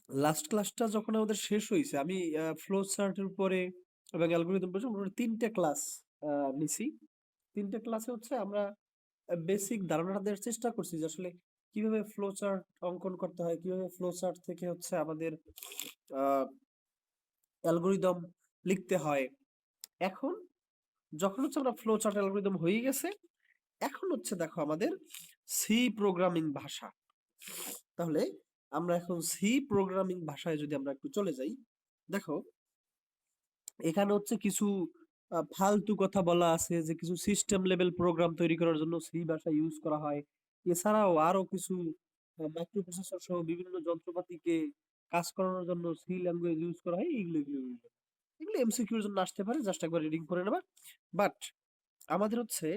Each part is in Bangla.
লাস্ট ক্লাসটা যখন আমাদের শেষ হয়েছে, আমি ফ্লো চার্টের উপরে এবং অ্যালগোরিদম পর্যন্ত মোটামুটি 3টে ক্লাস নিছি। 3টে ক্লাসে হচ্ছে আমরা বেসিক ধারণাটা দেওয়ার চেষ্টা করছি যে আসলে কিভাবে ফ্লো চার্ট অঙ্কন করতে হয়, কিভাবে ফ্লো চার্ট থেকে হচ্ছে আমাদের অ্যালগোরিদম লিখতে হয়। এখন যখন হচ্ছে আমরা ফ্লো চার্ট অ্যালগোরিদম হয়ে গেছে, এখন হচ্ছে দেখো আমাদের সি প্রোগ্রামিং ভাষা। তাহলে আমরা এখন সি প্রোগ্রামিং ভাষায় যদি আমরা একটু চলে যাই, দেখো এখানে হচ্ছে কিছু ফালতু কথা বলা আছে যে কিছু সিস্টেম লেভেল প্রোগ্রাম তৈরি করার জন্য সি ভাষা ইউজ করা হয়। এছাড়াও আরো কিছু মাইক্রো প্রসেসর সহ বিভিন্ন যন্ত্রপাতিকে কাজ করানোর জন্য সি ল্যাঙ্গুয়েজ ইউজ করা হয়। এগুলো এমসিকিউর জন্য আসতে পারে, জাস্ট একবার রিডিং করে নেবা। বাট আমাদের হচ্ছে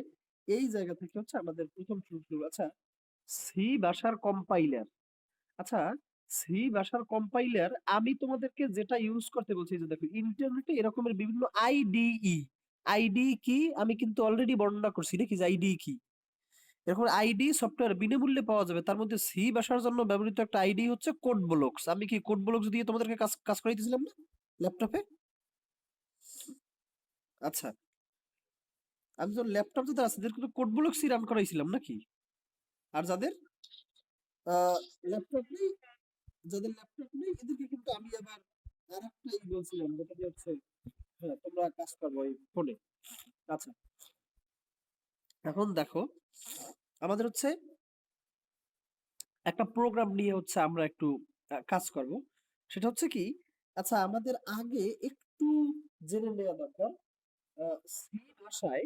এই জায়গা থেকে হচ্ছে আমাদের প্রথম শুরু। আচ্ছা, সি ভাষার কম্পাইলার। আচ্ছা, সি ভাষার কম্পাইলার আমি তোমাদেরকে যেটা ইউজ করতে বলছি, যে দেখো ইন্টারনেটে এরকমের বিভিন্ন আইডিই, আইডি কি আমি কিন্তু অলরেডি বর্ণনা করছি নাকি যে আইডি কি। এরকম আইডি সফটওয়্যার বিনামূল্যে পাওয়া যাবে, তার মধ্যে সি ভাষার জন্য ব্যবহৃত একটা আইডি হচ্ছে কোড ব্লকস। আমি কি কোড ব্লকস দিয়ে তোমাদেরকে কাজ কাজ করাইতেছিলাম না ল্যাপটপে? আচ্ছা, আমি তো ল্যাপটপ যাদের আছে তাদের কিন্তু কোড ব্লকসই রান করাইছিলাম নাকি? আর ল্যাপটপ নেই যাদের ল্যাপটপ নেই এদেরকে কিন্তু আমি আবার আরেকটাই বলছিলাম, যেটা দিয়ে হচ্ছে হ্যাঁ তোমরা কাজ করবো এই ফোনে। আচ্ছা, এখন দেখো আমাদের হচ্ছে একটা প্রোগ্রাম নিয়ে হচ্ছে আমরা একটু কাজ করব। সেটা হচ্ছে কি, আচ্ছা আমাদের আগে একটু জেনে নেওয়া দরকার সি ভাষায়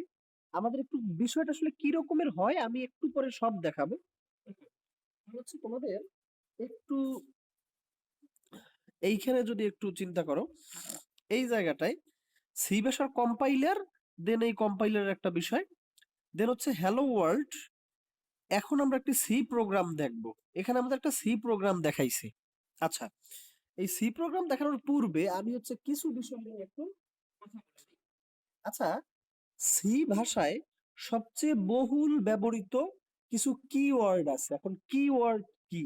আমাদের একটু বিষয়টা আসলে কি রকমের হয়, আমি একটু পরে সব দেখাবো। হচ্ছে তোমাদের একটু এইখানে যদি একটু চিন্তা করো, এই জায়গাটায় সি ভাষার কম্পাইলার, দেন এই কম্পাইলারের একটা বিষয়, দেন হচ্ছে হ্যালো ওয়ার্ল্ড। এখন আমরা একটি সি প্রোগ্রাম দেখব। এখানে আমাদের একটা সি প্রোগ্রাম দেখাইছে। আচ্ছা, এই সি প্রোগ্রাম দেখানোর পূর্বে আমি হচ্ছে কিছু বিষয় নিয়ে একটু কথা বলি। আচ্ছা, সি ভাষায় সবচেয়ে বহুল ব্যবহৃত কিছু কিওয়ার্ড আছে। এখন কিওয়ার্ড কি?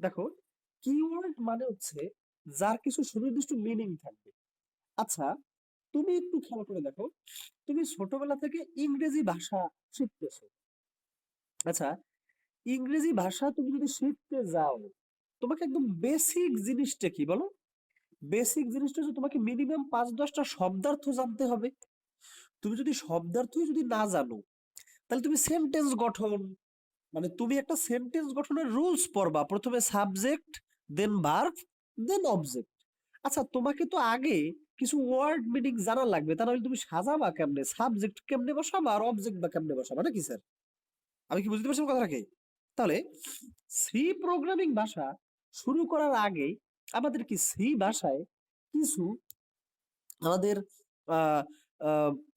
দেখো, কিওয়ার্ড মানে হচ্ছে যার কিছু সুনির্দিষ্ট মিনিং থাকবে। আচ্ছা, তুমি একটু খেয়াল করে দেখো, তুমি ছোটবেলা থেকে ইংরেজি ভাষা শিখতেছো। আচ্ছা, ইংরেজি ভাষা তুমি যদি শিখতে যাও, তোমাকে একদম বেসিক জিনিসটা কি বলো? বেসিক জিনিসটা হচ্ছে তোমাকে মিনিমাম ৫-১০টা শব্দার্থ জানতে হবে। তুমি যদি শব্দার্থই যদি না জানো, তাহলে তুমি সেন্টেন্স গঠন, মানে তুমি একটা সেন্টেন্স গঠনের রুলস পড়বা। প্রথমে subject, then verb, then object. আচ্ছা, তোমাকে তো আগে কিছু ওয়ার্ড মিনিং জানা লাগবে, তা নাহলে তুমি সাজাবা কেমনে, সাবজেক্ট কেমনে বসাবা আর অবজেক্ট বা কেমনে বসাবা, নাকি স্যার? আমি কি বুঝতে পারছি আমার কথাটাকে? তাহলে সি প্রোগ্রামিং ভাষা শুরু করার আগে আমাদের কি সি ভাষায় কিছু আমাদের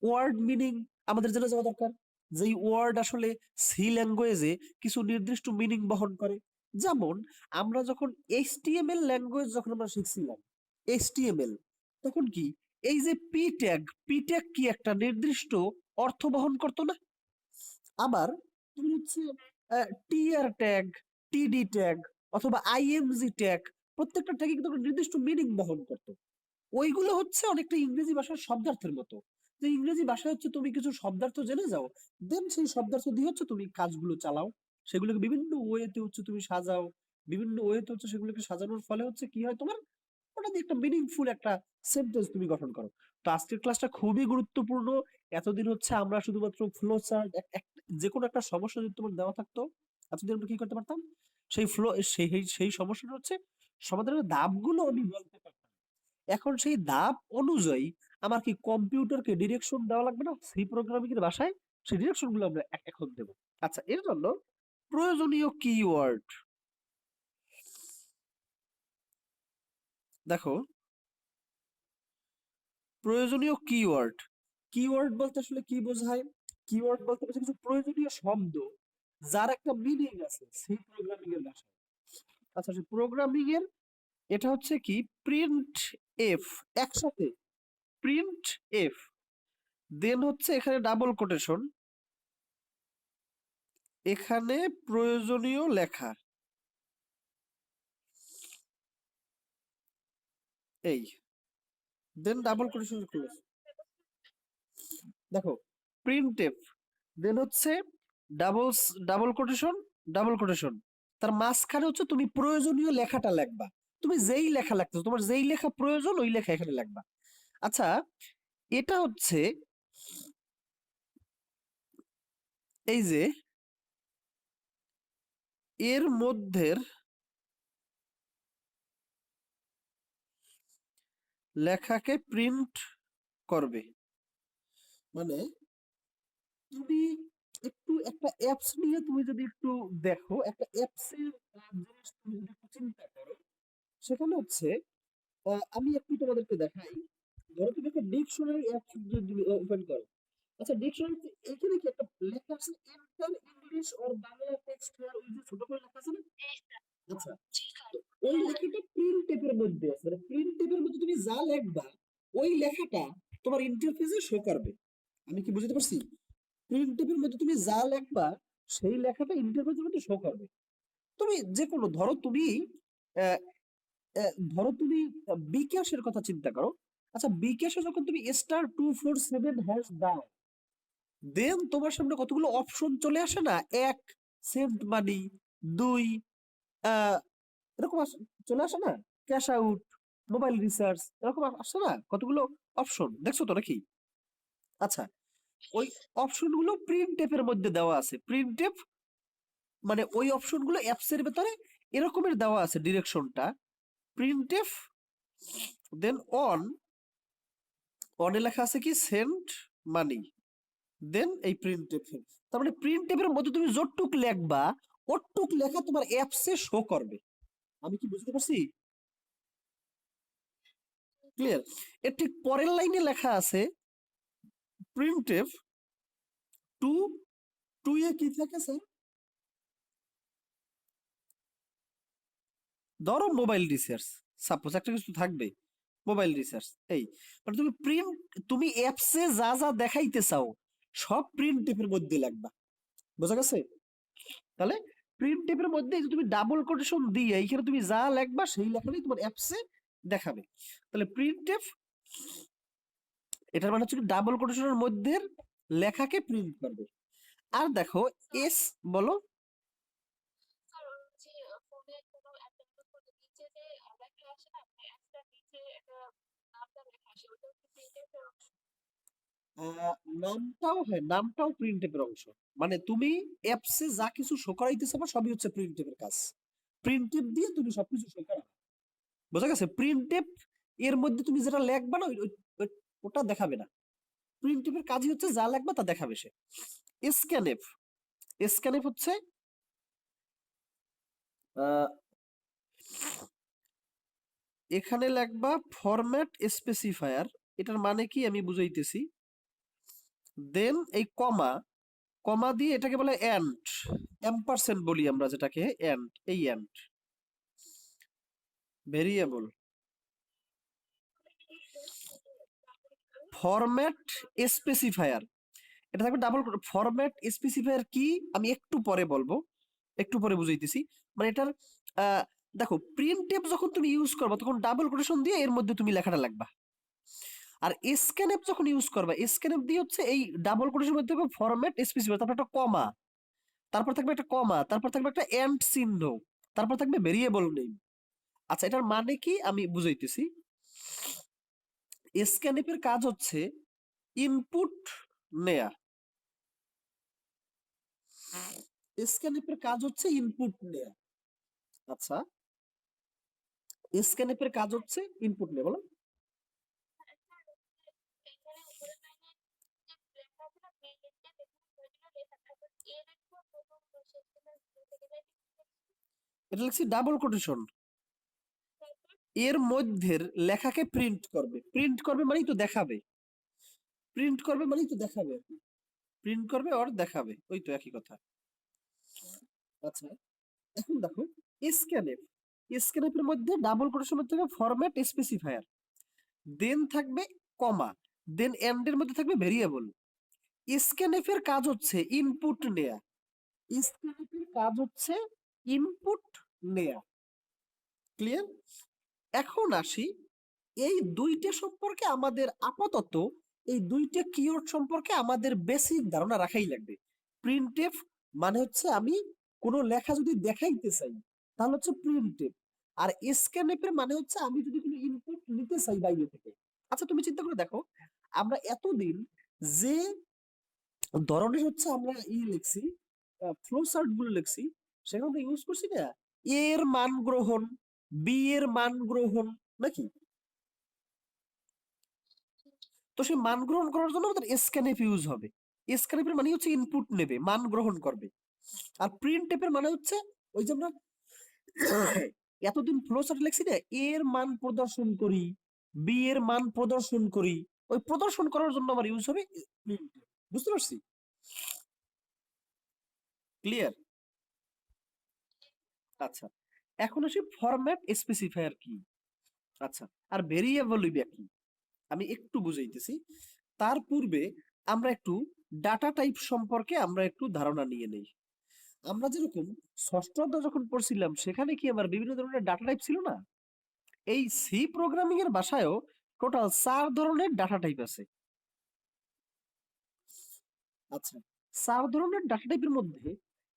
ওয়ার্ড মিনিং আমাদের জেনে যাওয়া দরকার। যেই ওয়ার্ড আসলে সি ল্যাঙ্গুয়েজে কিছু নির্দিষ্ট মিনিং বহন করে। যেমন আমরা যখন এইচটিএমএল ল্যাঙ্গুয়েজ যখন আমরা শিখছিলাম, এইচটিএমএল, তখন কি এই যে পি ট্যাগ কি একটা নির্দিষ্ট অর্থ বহন করতো না? আবার তুমি হচ্ছে টিআর ট্যাগ, টিডি ট্যাগ অথবা আইএমজি ট্যাগ, প্রত্যেকটা ট্যাগে কিন্তু একটা নির্দিষ্ট মিনিং বহন করতো। ওইগুলো হচ্ছে অনেকটা ইংরেজি ভাষার শব্দার্থের মতো। যে ইংরেজি ভাষায় হচ্ছে তুমি কিছু শব্দার্থ জেনে যাও, দেন সেই শব্দার্থ দিয়ে হচ্ছে তুমি কাজগুলো চালাও। সেগুলোকে বিভিন্ন ওয়েতে হচ্ছে তুমি সাজাও, বিভিন্ন ওয়েতে হচ্ছে সেগুলোকে সাজানোর ফলে হচ্ছে কি হয় তোমার, ওটা দিয়ে একটা মিনিংফুল একটা সেন্টেন্স তুমি গঠন করো। তো আজকের ক্লাসটা খুবই গুরুত্বপূর্ণ। এতদিন হচ্ছে আমরা শুধুমাত্র ফ্লো চার্ট, যে কোনো একটা সমস্যা যদি তোমার দেওয়া থাকতো, এতদিন আমরা কি করতে পারতাম, সেই ফ্লো সেই সেই সমস্যাটা হচ্ছে সমাধানের ধাপগুলো আমি বলতে পারতাম। এখন সেই ধাপ অনুযায়ী আমার কি কম্পিউটারকে ডিরেকশন দেওয়া লাগবে না সি প্রোগ্রামিং এর ভাষায়? সেই ডিরেকশন গুলো আমরা এখন দেব। আচ্ছা, এর জন্য প্রয়োজনীয় কিওয়ার্ড, দেখো প্রয়োজনীয় কিওয়ার্ড, কিওয়ার্ড বলতে আসলে কি বোঝায়? কিওয়ার্ড বলতে বোঝায় কিছু প্রয়োজনীয় শব্দ যার একটা মিনিং আছে সি প্রোগ্রামিং এর ভাষায়। আচ্ছা, সেই প্রোগ্রামিং এর এটা হচ্ছে কি, প্রিন্ট এফ, একসাথে প্রিন্ট এফ, দেন হচ্ছে এখানে ডাবল কোটেশন, এখানে প্রয়োজনীয় লেখা, এই দেন ডাবল কোটেশন ক্লোজ। দেখো প্রিন্টএফ দেন হচ্ছে ডাবল ডাবল কোটেশন, তার মাঝখানে হচ্ছে তুমি প্রয়োজনীয় লেখাটা লিখবা। তুমি যেই লেখা লিখতেছো, তোমার যেই লেখা প্রয়োজন ওই লেখা এখানে লিখবা। আচ্ছা, এটা হচ্ছে এই যে এর মধ্যের লেখাকে প্রিন্ট করবে। মানে তুমি একটু একটা অ্যাপস নিয়ে তুমি যদি একটু দেখো, একটা অ্যাপস এর জিনিস তুমি যদি একটু চিন্তা করো, সেখানে হচ্ছে আমি একটু তোমাদেরকে দেখাই। ধরো তুমি একটা ডিকশনারি অ্যাপস যদি ওপেন করো, আচ্ছা ডিকশনারি এখানে কি একটা লেখা আছে enter English or Bangla text here, ওই যে ছোট করে লেখা আছে না? আচ্ছা, তো ওই লেখাটা প্রিন্ট টেপের মধ্যে আছে, মানে প্রিন্ট টেপের মধ্যে তুমি যা লিখবা ওই লেখাটা তোমার ইন্টারফেসে শো করবে। আমি কি বুঝতে পারছি? প্রিন্ট টেপের মধ্যে তুমি যা লিখবা সেই লেখাটা ইন্টারফেসের মধ্যে শো করবে। তুমি যে কোনো ধরো তুমি আহ, ধরো তুমি বিকাশের কথা চিন্তা করো। আচ্ছা বিকাশে যখন তুমি *247# দাও, দেন তোমার সামনে কতগুলো অপশন চলে আসে না? এক, সেন্ট মানি; দুই, আহ এরকম চলে আসে না? ক্যাশ আউট, মোবাইল রিচার্জ, এরকম আসে না কতগুলো অপশন? দেখছো তো নাকি? আচ্ছা, ওই অপশন গুলো প্রিন্ট টেপের মধ্যে দেওয়া আছে। প্রিন্ট টেপ মানে ওই অপশন গুলো অ্যাপস এর ভেতরে এরকমের দেওয়া আছে ডিরেকশনটা। প্রিন্ট টেপ দেন অনে লেখা আছে কি সেন্ট মানি, দেন এই প্রিন্ট টেপ। তার মানে প্রিন্ট টেপের মধ্যে তুমি যতটুক লিখবা ওটুক লেখা তোমার অ্যাপসে শো করবে। আমি কি বুঝতে পারছি? ক্লিয়ার? এর ঠিক পরের লাইনে লেখা আছে প্রিন্টএফ টু টু এ কি থাকে স্যার? ধরো মোবাইল রিসার্চ, সাপোজ একটা কিছু থাকবে মোবাইল রিসার্চ। এই মানে তুমি অ্যাপসে যা যা দেখাইতে চাও সব প্রিন্ট টেপের মধ্যে লিখবা। বোঝা গেছে? তাহলে প্রিন্ট টেপের মধ্যে এই যে তুমি ডাবল কোটেশন দিয়ে এইখানে তুমি যা লিখবা সেই লেখাটাই তোমার অ্যাপসে দেখাবে। তাহলে প্রিন্ট টেপ এটার মানে হচ্ছে ডাবল কোটেশনের মধ্যে লেখাকে প্রিন্ট করবে। আর দেখো এস, বলো। নামটাও, হ্যাঁ নামটাও প্রিন্ট টেপের অংশ। মানে তুমি অ্যাপসে যা কিছু শো করাইতে চাবা সবই হচ্ছে প্রিন্ট টেপের কাজ। প্রিন্ট টেপ দিয়ে তুমি সবকিছু শো করা। বোঝা গেছে? প্রিন্ট টেপ এর মধ্যে তুমি যেটা লেখবা না ওটা দেখাবে না। প্রিন্ট টেপের কাজই হচ্ছে যা লেখবা তা দেখাবে সে। স্ক্যানএফ, স্ক্যানএফ হচ্ছে আহ, এখানে লেখবা ফরম্যাট স্পেসিফায়ার। এটার মানে কি আমি বুঝাইতেছি। দেন এই কমা, কমা দিয়ে এটাকে বলে এন্ড, এম্পারসেন্ট বলি আমরা যেটাকে, এন্ড, এই এন্ড ভেরিয়েবল। ফরম্যাট স্পেসিফায়ার, এটা থাকবে ডাবল। ফরম্যাট স্পেসিফায়ার কি আমি একটু পরে বলবো, একটু পরে বুঝাইতেছি। মানে এটার আহ, দেখো টেপ যখন তুমি ইউজ করবা তখন ডাবল কোটেশন দিয়ে এর মধ্যে তুমি লেখাটা লিখবা। আর স্ক্যানএফ যখন ইউজ করবা, স্ক্যানএফ দিয়ে হচ্ছে এই ডাবল কোটেশনের মধ্যে থাকবে ফরম্যাট স্পেসিফায়ার, তারপর একটা কমা, তারপর থাকবে একটা কমা, তারপর থাকবে একটা এন্ড চিহ্ন, তারপর থাকবে ভেরিয়েবল নেম। আচ্ছা এটার মানে কি আমি বুঝাইতেছি। স্ক্যানএফ এর কাজ হচ্ছে ইনপুট নেয়া। স্ক্যানএফ এর কাজ হচ্ছে ইনপুট নেয়া। আচ্ছা স্ক্যানএফ এর কাজ হচ্ছে ইনপুট নেয়া, বলো। এটা লিখছি ডাবল কোটেশন, এর মধ্যের লেখাকে প্রিন্ট করবে। প্রিন্ট করবে মানেই তো দেখাবে, প্রিন্ট করবে মানেই তো দেখাবে, প্রিন্ট করবে আর দেখাবে, ওই তো একই কথা। আচ্ছা এখন দেখো স্ক্যানএফ, স্ক্যানএফ এর মধ্যে ডাবল কোটেশন থাকবে ফরম্যাট স্পেসিফায়ার, দেন থাকবে কমা, দেন এন্ড এর মধ্যে থাকবে ভেরিয়েবল। স্ক্যানএফ এর কাজ হচ্ছে ইনপুট নেয়া, স্ক্যানএফ এর কাজ হচ্ছে ইনপুট নেয়া। ক্লিয়ার? এখন আসি এই দুইটা সম্পর্কে আমাদের আপাতত এই দুইটা কিওয়ার্ড সম্পর্কে আমাদের বেসিক ধারণা রাখাই লাগবে। প্রিন্টএফ মানে হচ্ছে আমি কোনো লেখা যদি দেখাইতে চাই তাহলে হচ্ছে প্রিন্টএফ, আর স্ক্যানএফ এর মানে হচ্ছে আমি যদি কোনো ইনপুট নিতে চাই বাইরে থেকে। আচ্ছা তুমি চিন্তা করে দেখো, আমরা এতদিন যে ধরনের হচ্ছে আমরা লিখছি, ফ্লো চার্ট গুলো লিখছি, সেখানে আমরা ইউজ করছি না এ এর মান গ্রহণ, বি এর মান গ্রহণ, নাকি? তো সেই মান গ্রহণ করার জন্য আমাদের স্ক্যানএফ ইউজ হবে। স্ক্যানএফ এর মানে হচ্ছে ইনপুট নেবে, মান গ্রহণ করবে। আর প্রিন্টএফ এর মানে হচ্ছে ওই যে আমরা এতদিন ফ্লো চার্ট লিখছি না, এ এর মান প্রদর্শন করি, বি এর মান প্রদর্শন করি, ওই প্রদর্শন করার জন্য আমার ইউজ হবে প্রিন্টএফ। বুঝতে পারছি? ক্লিয়ার? আচ্ছা, এখন আসি ফরম্যাট স্পেসিফায়ার কি। আচ্ছা, আর ভেরিয়েবল কি আমি একটু বুঝাইতেছি। তার পূর্বে আমরা একটু ডাটা টাইপ সম্পর্কে আমরা একটু ধারণা নিয়ে নেই। আমরা যেরকম ষষ্ঠ অধ্যায় যখন পড়ছিলাম সেখানে কি আমার বিভিন্ন ধরনের ডাটা টাইপ ছিল না? এই সি প্রোগ্রামিং এর ভাষায়ও টোটাল 4 ধরনের ডাটা টাইপ আছে। আচ্ছা, 4 ধরনের ডাটা টাইপের মধ্যে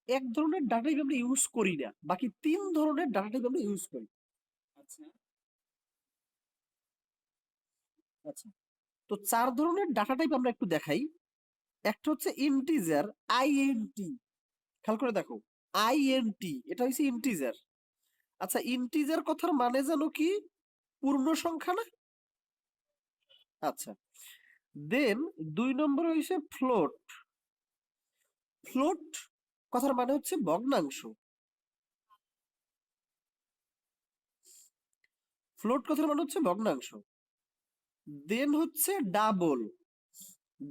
এক ধরনের ডাটা টাইপ আমরা ইউজ করি না, বাকি 3 ধরনের ডাটা টাইপ আমরা ইউজ করি। আচ্ছা আচ্ছা, তো 4 ধরনের ডাটা টাইপ আমরা একটু দেখাই। একটা হচ্ছে ইন্টিজার, আইএনটি। খেয়াল করে দেখো, আইএনটি এটা হচ্ছে ইন্টিজার। আচ্ছা, ইন্টিজার কথার মানে জানো কি? পূর্ণ সংখ্যা না? আচ্ছা, দেন 2 নম্বর হইছে ফ্লোট। ফ্লোট কথার মানে হচ্ছে ভগ্নাংশ। ফ্লোট কথার মানে হচ্ছে ভগ্নাংশ। দেন হচ্ছে ডাবল।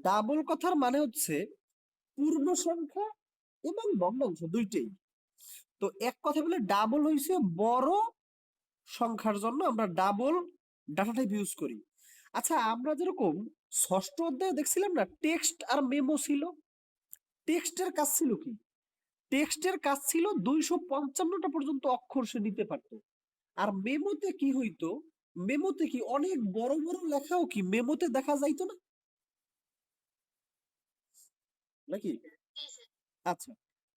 ডাবল কথার মানে হচ্ছে পূর্ণ সংখ্যা এবং ভগ্নাংশ দুইটাই। তো এক কথা বলে ডাবল হইছে বড় সংখ্যার জন্য আমরা ডাবল ডাটা টাইপ ইউজ করি। আচ্ছা, আমরা যেরকম ষষ্ঠ অধ্যায়ে দেখছিলাম না টেক্সট আর মেমো ছিল। টেক্সটের কাজ ছিল কি? টেক্সটের কাজ ছিল 255টা পর্যন্ত অক্ষর সে নিতে পারতো। আর মেমোতে কি হইতো? মেমোতে কি অনেক বড় বড় লেখাও কি মেমোতে দেখা যাইতো না, নাকি? আচ্ছা,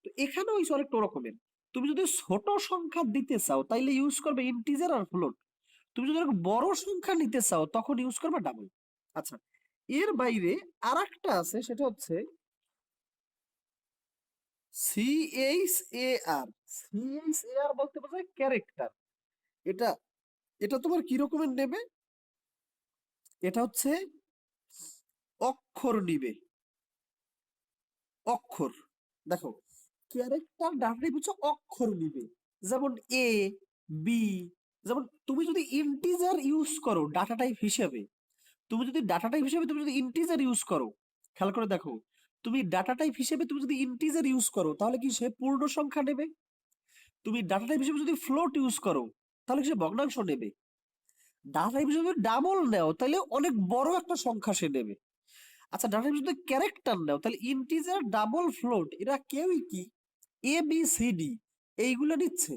তো এখানে হইছে অনেকটা ওরকমের। তুমি যদি ছোট সংখ্যা দিতে চাও তাইলে ইউজ করবে ইন্টিজার আর ফ্লোট। তুমি যদি অনেক বড় সংখ্যা নিতে চাও তখন ইউজ করবে ডাবল। আচ্ছা, এর বাইরে আরেকটা আছে, সেটা হচ্ছে সিএইচএআর। সিএইচএআর বলতে বোঝায় ক্যারেক্টার। এটা এটা তোমার কি রকমের নেবে? এটা হচ্ছে অক্ষর নিবে, অক্ষর। দেখো, ক্যারেক্টার ডাটা টাইপ হচ্ছে অক্ষর নিবে। যেমন এ, বি। যেমন তুমি যদি ইন্টিজার ইউজ করো ডাটা টাইপ হিসেবে, তুমি যদি ইন্টিজার ইউজ করো, খেয়াল করে দেখো, তুমি ডাটা টাইপ হিসেবে তুমি যদি ইন্টিজার ইউজ করো তাহলে কি সে পূর্ণ সংখ্যা নেবে। তুমি ডাটা টাইপ হিসেবে যদি ফ্লোট ইউজ করো তাহলে কি সে ভগ্নাংশ নেবে। ডাটা টাইপ হিসেবে ডাবল নেও তাহলে অনেক বড় একটা সংখ্যা সে নেবে। আচ্ছা, ডাটা টাইপ যদি ক্যারেক্টার নাও তাহলে ইন্টিজার, ডাবল, ফ্লোট এরা কেউই কি এ বি সি ডি এইগুলো নিচ্ছে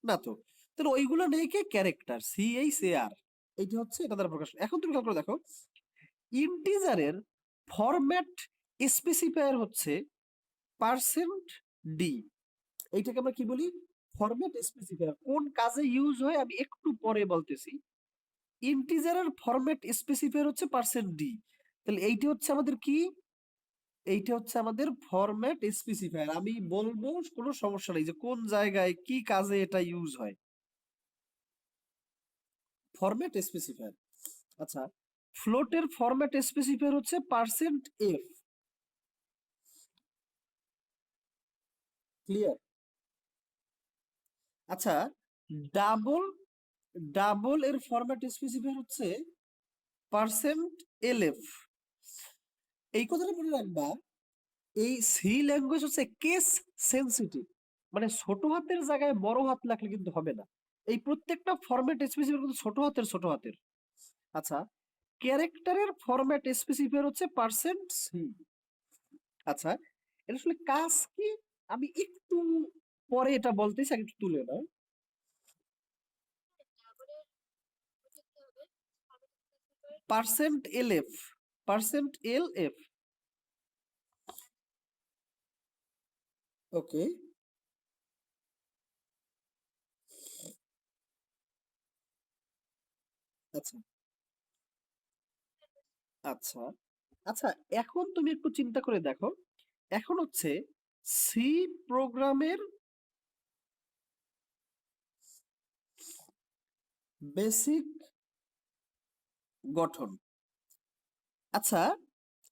না তো। তাহলে ওইগুলো নেই কে? ক্যারেক্টার, সিএইচএআর। এইটা হচ্ছে এটা দ্বারা প্রকাশ। এখন তুমি খেয়াল করে দেখো, ইন্টিজারের ফরম্যাট স্পেসিফায়ার হচ্ছে পার্সেন্ট ডি। এইটাকে আমরা কি বলি? Format specifier. কোন কাজে ইউজ হয় আমি একটু পরে বলতেছি। ইন্টিজারের ফরম্যাট স্পেসিফায়ার হচ্ছে পার্সেন্ট ডি। তাহলে এইটা হচ্ছে আমাদের কি? এইটা হচ্ছে আমাদের ফরম্যাট স্পেসিফায়ার। আমি বলবো, কোনো সমস্যা নেই যে কোন জায়গায় কি কাজে এটা ইউজ হয়। Format specifier. আচ্ছা, ফ্লোটের ফরম্যাট স্পেসিফায়ার হচ্ছে পার্সেন্ট এফ। ক্লিয়ার? আচ্ছা, ডাবল ডাবল এর ফরম্যাট স্পেসিফায়ার হচ্ছে পার্সেন্ট এলএফ। এই কথাটা মনে রাখবা, এই সি ল্যাঙ্গুয়েজ হচ্ছে কেস সেনসিটিভ। মানে ছোট হাতের জায়গায় বড় হাত লাগলে কিন্তু হবে না। এই প্রত্যেকটা ফরম্যাট স্পেসিফায়ার কিন্তু ছোট হাতের। আচ্ছা, ক্যারেক্টারের ফরম্যাট স্পেসিফায়ার হচ্ছে পার্সেন্ট সি। আচ্ছা, এটা আসলে কাজ কি আমি একটু পরে এটা বলতেছি, আগে একটু তুলে নাও। %lf, %lf, ওকে। আচ্ছা আচ্ছা আচ্ছা, এখন তুমি একটু চিন্তা করে দেখো, এখন হচ্ছে সি প্রোগ্রামের বেসিক গঠন। আচ্ছা,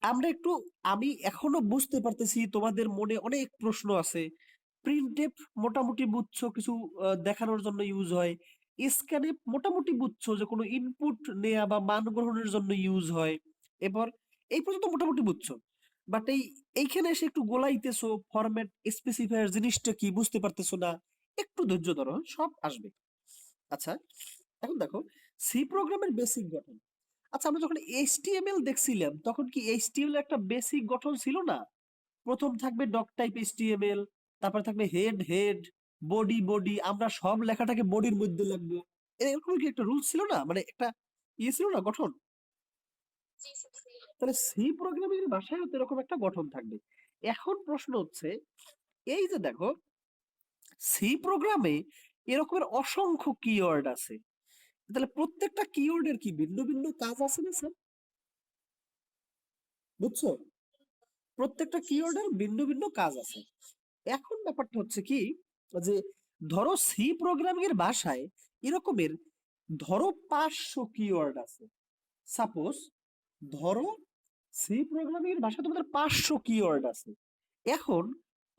আমরা একটু, আমি এখনো বুঝতে পারতেছি তোমাদের মনে অনেক প্রশ্ন আছে। প্রিন্টএফ মোটামুটি বুঝছো কিছু দেখানোর জন্য ইউজ হয়। স্ক্যানএফ মোটামুটি বুঝছো যে কোনো ইনপুট নেয়া বা মান গ্রহণের জন্য ইউজ হয়। এবার এই পর্যন্ত মোটামুটি বুঝছো, বাট এইখানে এসে একটু গোলাইতেছো, ফরম্যাট স্পেসিফায়ার জিনিসটা কি বুঝতে পারতেছো না। একটু ধৈর্য ধরো, সব আসবে। আচ্ছা, এখন দেখো সি প্রোগ্রামের বেসিক গঠন। আচ্ছা, আমরা যখন এইচটিএমএল দেখছিলাম তখন কি এইচটিএমএল একটা বেসিক গঠন ছিল না? প্রথম থাকবে ডক টাইপ এইচটিএমএল, তারপর থাকবে হেড হেড, বডি বডি, আমরা সব লেখাটাকে বডির মধ্যে লিখবো। এরকম কি একটা রুল ছিল না, মানে একটা ইয়ে ছিল না গঠন? তাহলে সি প্রোগ্রামিং এর ভাষায় তো এরকম একটা গঠন থাকবে। এখন প্রশ্ন হচ্ছে, এই যে দেখো সি প্রোগ্রামে এরকমের অসংখ্য কিওয়ার্ড আছে, তাহলে প্রত্যেকটা কিওয়ার্ডের কি ভিন্ন ভিন্ন কাজ আছে না স্যার? বুঝছো? প্রত্যেকটা কিওয়ার্ডের ভিন্ন ভিন্ন কাজ আছে। এখন ব্যাপারটা হচ্ছে কি, যে ধরো সি প্রোগ্রামিং এর ভাষায় এরকমের ধরো 500 কিওয়ার্ড আছে। সাপোজ ধরো সি প্রোগ্রামিং এর ভাষায় তোমাদের 500 কিওয়ার্ড আছে। এখন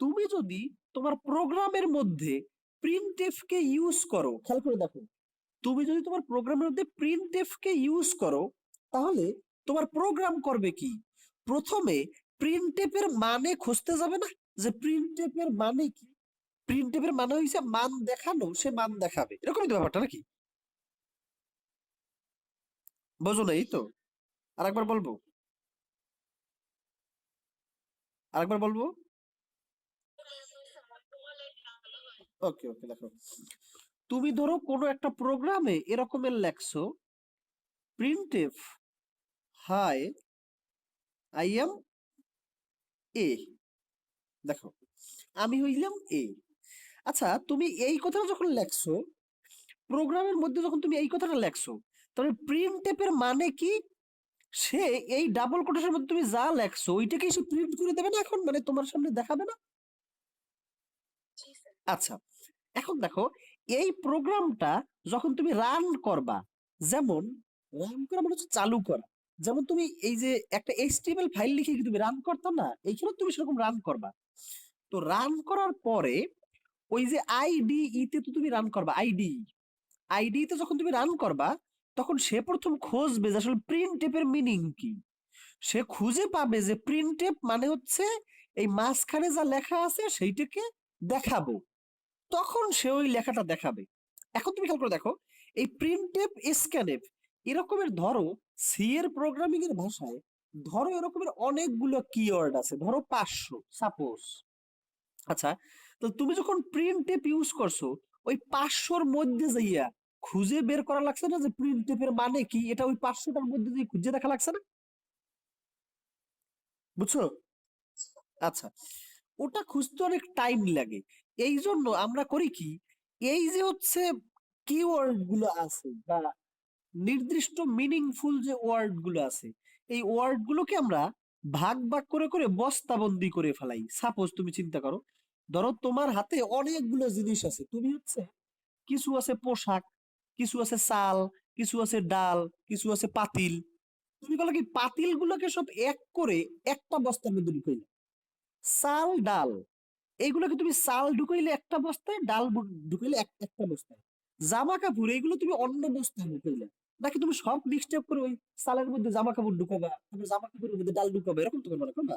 তুমি যদি তোমার প্রোগ্রামের মধ্যে প্রিন্টএফ কে ইউজ করো, খেয়াল করে দেখো, তুমি যদি তোমার প্রোগ্রামের মধ্যে প্রিন্টএফ কে ইউজ করো, তাহলে তোমার প্রোগ্রাম করবে কি? প্রথমে প্রিন্টএফ এর মানে খুঁজতে যাবে না, যে প্রিন্টএফ এর মানে কি? প্রিন্টএফ এর মানে হইছে মান দেখানো, সে মান দেখাবে, এরকমই তো ব্যাপারটা নাকি? বোঝো নাই তো? আরেকবার বলবো, আরেকবার বলবো। ওকে ওকে, দেখো, তুমি ধরো কোনো একটা প্রোগ্রামে এরকমের লেখছো, printf hi I M A, দেখো আমি হইলাম এ। আচ্ছা, তুমি এই কথাটা যখন লেখছো, প্রোগ্রামের মধ্যে যখন তুমি এই কথাটা লেখছো, তাহলে প্রিন্টএফ এর মানে কি? সে এই ডাবল কোটেশনের মধ্যে তুমি যা লেখছো ওইটাকে সে প্রিন্ট করে দেবে না, এখন মানে তোমার সামনে দেখাবে না? আচ্ছা, এখন দেখো এই প্রোগ্রামটা যখন তুমি রান করবা, যেমন রান করা মানে হচ্ছে চালু করা, যেমন তুমি এই যে একটা এইচটিএমএল ফাইল লিখে কি তুমি রান করতো না, এইখানে তুমি সেরকম রান করবা। তো রান করার পরে ওই যে আইডিই তে তো তুমি রান করবা, আইডিই তে যখন তুমি রান করবা, তখন সে প্রথম খুঁজবে যে আসলে প্রিন্টএফ এর মিনিং কি। সে খুঁজে পাবে যে প্রিন্টএফ মানে হচ্ছে এই মাঝখানে যা লেখা আছে সেইটাকে দেখাবো, তখন সে ওই লেখাটা দেখাবে। এখন তুমি খেয়াল করে দেখো, এই প্রিন্টএফ স্ক্যানএফ এরকমের ধরো সি এর প্রোগ্রামিং এর ভাষায় ধরো এরকমের অনেকগুলো কিওয়ার্ড আছে, ধরো 500 সাপোজ। আচ্ছা, তো তুমি যখন প্রিন্টএফ ইউজ করছো, ওই 500র মধ্যে যাইয়া খুঁজে বের করা লাগছে না যে প্রিন্টএফ এর মানে কি, এটা ওই 500টার মধ্যে দিয়ে খুঁজে দেখা লাগছে না? বুঝছো? আচ্ছা, ওটা খুঁজতে অনেক টাইম লাগে। এই জন্য আমরা করি কি, এই যে হচ্ছে কিওয়ার্ড গুলো আছে বা নির্দিষ্ট মিনিংফুল যে ওয়ার্ড গুলো আছে, এই ওয়ার্ড গুলোকে আমরা ভাগ ভাগ করে করে বস্তাবন্দি করে ফেলাই। সাপোজ তুমি চিন্তা করো, ধরো তোমার হাতে অনেকগুলো জিনিস আছে, তুমি হচ্ছে কিছু আছে পোশাক, কিছু আছে চাল, কিছু আছে ডাল, কিছু আছে পাতিল। তুমি বলো কি পাতিল গুলোকে সব এক করে একটা বস্তার মধ্যে ঢুকাইলে, চাল ডাল এইগুলোকে তুমি চাল ঢুকাইলে একটা বস্তায়, ডাল ঢুকাইলে একটা বস্তায়, জামা কাপড় এইগুলো তুমি অন্য বস্তায় ঢুকাইলে, নাকি তুমি সব মিক্সড আপ করে ওই চালের মধ্যে জামা কাপড় ঢুকাবা, তারপর জামা কাপড়ের মধ্যে ডাল ঢুকাবা, এরকম তো মনে করবা?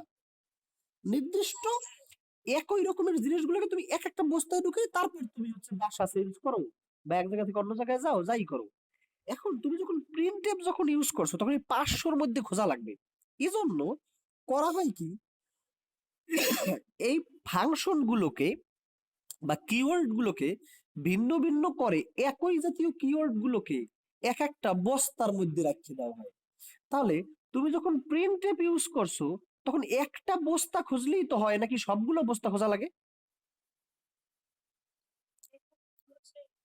নির্দিষ্ট একই রকমের জিনিসগুলোকে তুমি এক একটা বস্তায় ঢুকে তারপর তুমি হচ্ছে বাসা চেঞ্জ করো বা এক জায়গা থেকে অন্য জায়গায় যাও, যাই করো। এখন তুমি যখন প্রিন্টএফ যখন ইউজ করছো, তখন এই 500র মধ্যে খোঁজা লাগবে। এই জন্য করা হয় কি, এই ফাংশন গুলোকে বা কিওয়ার্ড গুলোকে ভিন্ন ভিন্ন করে একই জাতীয় কিওয়ার্ড গুলোকে এক একটা বস্তার মধ্যে রাখতে দেওয়া হয়। তাহলে তুমি যখন প্রিন্টএফ ইউজ করছো তখন একটা বস্তা খুঁজলেই তো হয়, নাকি সবগুলো বস্তা খোঁজা লাগে?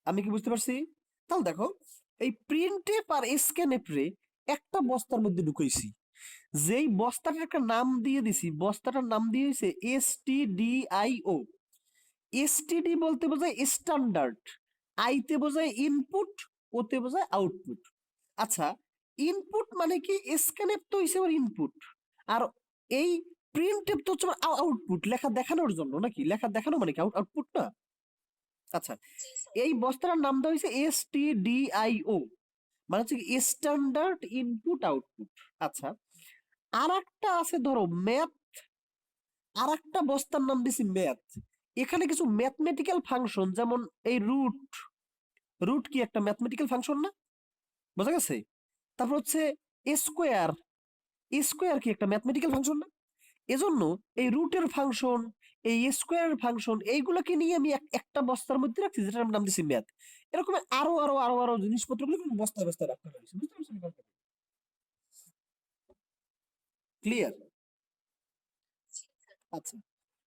আমি কি বুঝতে পারছি? তাহলে দেখো, এই প্রিন্টএফ আর স্ক্যানএফ রে একটা বস্তার মধ্যে ঢুকাইছি, যেই বস্তাটার একটা নাম দিয়ে দিছি, বস্তাটার নাম দিয়ে হয়েছে STDIO। এসটিডি বলতে বোঝায় স্ট্যান্ডার্ড, আইতে বোঝায় ইনপুট, ওতে বোঝায় আউটপুট। আচ্ছা, ইনপুট মানে কি? স্ক্যানএফ তো হিসেবে ইনপুট, আর এই প্রিন্টএফ তো হচ্ছে আউটপুট, লেখা দেখানোর জন্য, নাকি? লেখা দেখানো মানে কি আউটপুট না? আচ্ছা, এই বস্তাটার নাম দেওয়া হয়েছে STDIO, মানে হচ্ছে স্ট্যান্ডার্ড ইনপুট আউটপুট। আচ্ছা, আর একটা আছে ধরো ম্যাথ, আর একটা বস্তার নাম দিছি ম্যাথ। এখানে কিছু ম্যাথমেটিক্যাল ফাংশন, যেমন এই রুট, রুট কি একটা ম্যাথমেটিক্যাল ফাংশন না? বোঝা গেছে? তারপর হচ্ছে স্কোয়ার, স্কোয়ার কি একটা ম্যাথমেটিক্যাল ফাংশন না? এজন্য এই রুটের ফাংশন, এই স্কোয়ারের ফাংশন, এইগুলোকে নিয়ে আমি একটা বস্তার মধ্যে রাখছি, যেটার নাম দিছি ম্যাথ। এরকম আরো আরো আরো আরো জিনিসপত্রগুলো বস্তায় বস্তায় রাখতে পারি, বুঝতে পারছো? ক্লিয়ার? আচ্ছা,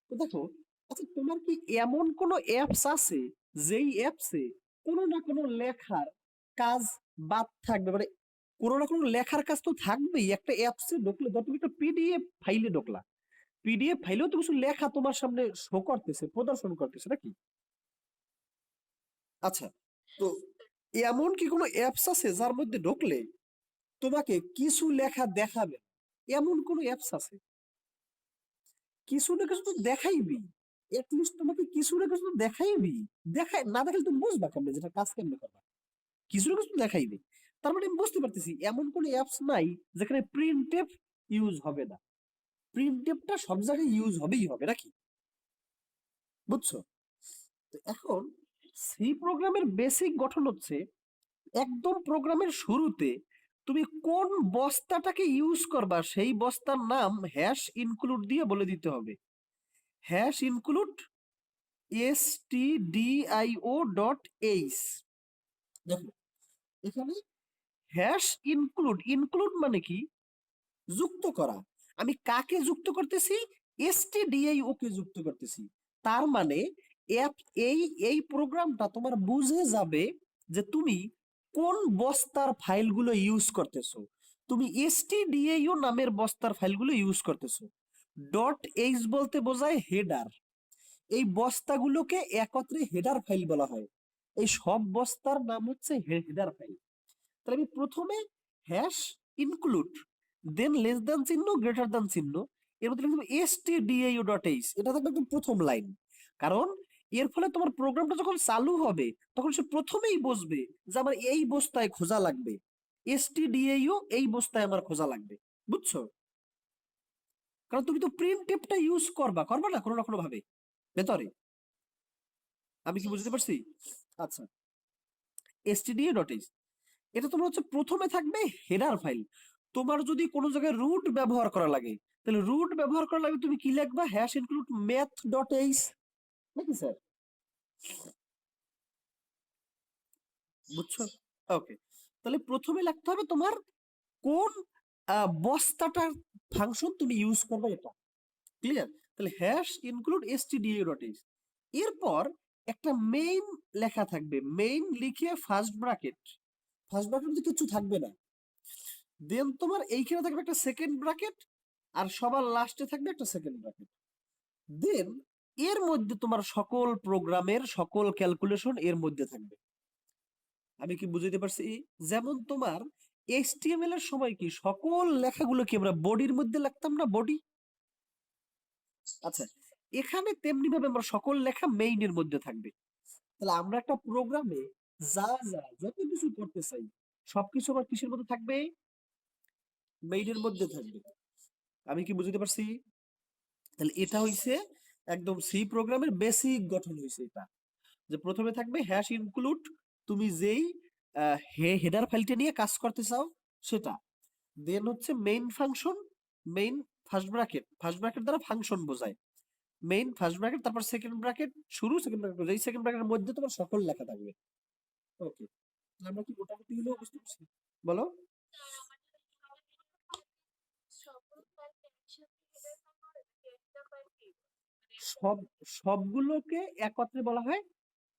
তো দেখো, আচ্ছা তোমার কি এমন কোনো অ্যাপস আছে যেই অ্যাপসে কোনো না কোনো লেখার কাজ বাদ থাকবে? মানে কোনো না কোনো লেখার কাজ তো থাকবেই একটা অ্যাপসে ঢুকলে। ধর তুমি একটা পিডিএফ ফাইলে ঢুকলা, পিডিএফ ফাইলেও তো কিছু লেখা তোমার সামনে শো করতেছে, প্রদর্শন করতেছে, নাকি? আচ্ছা, তো এমন কি কোনো অ্যাপস আছে যার মধ্যে ঢুকলে তোমাকে কিছু লেখা দেখাবে? এমন কোনো অ্যাপস আছে? কিছু না কিছু তো দেখাইবি, এটলিস্ট তোমাকে কিছু না কিছু তো দেখাইবি। দেখাই না, দেখালে তুমি বুঝবা কেমনে যেটা কাজ কেমনে করবা? কিছু না কিছু তো দেখাইবে। তার মানে আমি বুঝতে পারতেছি এমন কোনো অ্যাপস নাই যেখানে প্রিন্টএফ ইউজ হবে না। প্রিন্টএফটা সব জায়গায় ইউজ হবেই হবে, নাকি? বুঝছো? তো এখন সি প্রোগ্রামের বেসিক গঠন হচ্ছে, একদম প্রোগ্রামের শুরুতে তুমি কোন বস্তাটাকে ইউজ করবা সেই বস্তার নাম হ্যাশ ইনক্লুড দিয়ে বলে দিতে হবে। Hash include stdio.h। দেখো, এখানে হ্যাশ ইনক্লুড, ইনক্লুড মানে কি? যুক্ত করা। আমি কাকে যুক্ত করতেছি? stdio কে যুক্ত করতেছি। তার মানে অ্যাপ, এই এই প্রোগ্রামটা তোমার বুঝে যাবে যে তুমি কোন বস্তার ফাইলগুলো ইউজ করতেছো। তুমি stdio নামের বস্তার ফাইলগুলো ইউজ করতেছো। ডট এইচ বলতে বোঝায় হেডার, এই বস্তাগুলোকে একত্রে হেডার ফাইল বলা হয়। এই সব বস্তার নাম হচ্ছে হেডার ফাইল। তাহলে আমি প্রথমে হ্যাশ ইনক্লুড, দেন লেস দ্যান চিহ্ন, গ্রেটার দ্যান চিহ্ন, এর মধ্যে লিখবো stdio.h, এটা থাকবে একদম প্রথম লাইন। কারণ এর ফলে তোমার প্রোগ্রামটা যখন চালু হবে তখন সে প্রথমেই বুঝবে যে আমার এই বস্তায় খোঁজা লাগবে, stdio এই বস্তায় আমার খোঁজা লাগবে। বুঝছো? কারণ তুমি তো প্রিন্ট টেপটা ইউজ করবা করবা না কোনো না কোনো ভাবে ভেতরে। আমি কি বুঝতে পারছি? আচ্ছা, stdio.h, এটা তোমার হচ্ছে প্রথমে থাকবে হেডার ফাইল। তোমার যদি কোনো জায়গায় রুট ব্যবহার করা লাগে, তাহলে রুট ব্যবহার করা লাগে তুমি কি লিখবা? হ্যাশ ইনক্লুড math.h, নাকি স্যার? বুঝছো? ওকে, তাহলে প্রথমে লিখতে হবে তোমার কোন বস্তাটার ফাংশন তুমি ইউজ করবে, এটা ক্লিয়ার? তাহলে হ্যাশ ইনক্লুড stdio.h, এরপর একটা মেইন লেখা থাকবে, মেইন লিখে ফার্স্ট ব্র্যাকেট, ফার্স্ট ব্র্যাকেট কিছু থাকবে না। দেন তোমার এইখানে থাকবে একটা সেকেন্ড ব্র্যাকেট, আর সবার লাস্টে থাকবে একটা সেকেন্ড ব্র্যাকেট। দেন এর মধ্যে তোমার সকল প্রোগ্রামের সকল ক্যালকুলেশন এর মধ্যে থাকবে। আমি কি বুঝাইতে পারছি? যেমন তোমার HTML এর সময় কি সকল লেখাগুলো কি আমরা বডির মধ্যে লিখতাম না, বডি? আচ্ছা, এখানে তেমনি ভাবে আমরা সকল লেখা মেইনের মধ্যে থাকবে। তাহলে আমরা একটা প্রোগ্রামে যা যা যত কিছু করতে চাই সবকিছু আবার কিসের মধ্যে থাকবে? মেইনের মধ্যে থাকবে। আমি কি বুঝতে পারছি? তাহলে এটা হইছে একদম সি প্রোগ্রামের বেসিক গঠন হইছে এটা, যে প্রথমে থাকবে হ্যাশ ইনক্লুড, তুমি যেই হেডার ফাইলটা নিয়ে কাজ করতে চাও সেটা। দেন হচ্ছে main function, main first bracket, first bracket দ্বারা ফাংশন বোঝায়, মেইন ফার্স্ট ব্র্যাকেট, তারপর সেকেন্ড ব্র্যাকেট শুরু, সেকেন্ড ব্র্যাকেট এই সেকেন্ড ব্র্যাকেটের মধ্যে তোমার সকল লেখা থাকবে। ওকে, আমরা কি মোটামুটি হলেও বুঝতে পারছি? বলো। সব সবগুলোকে একত্রে বলা হয়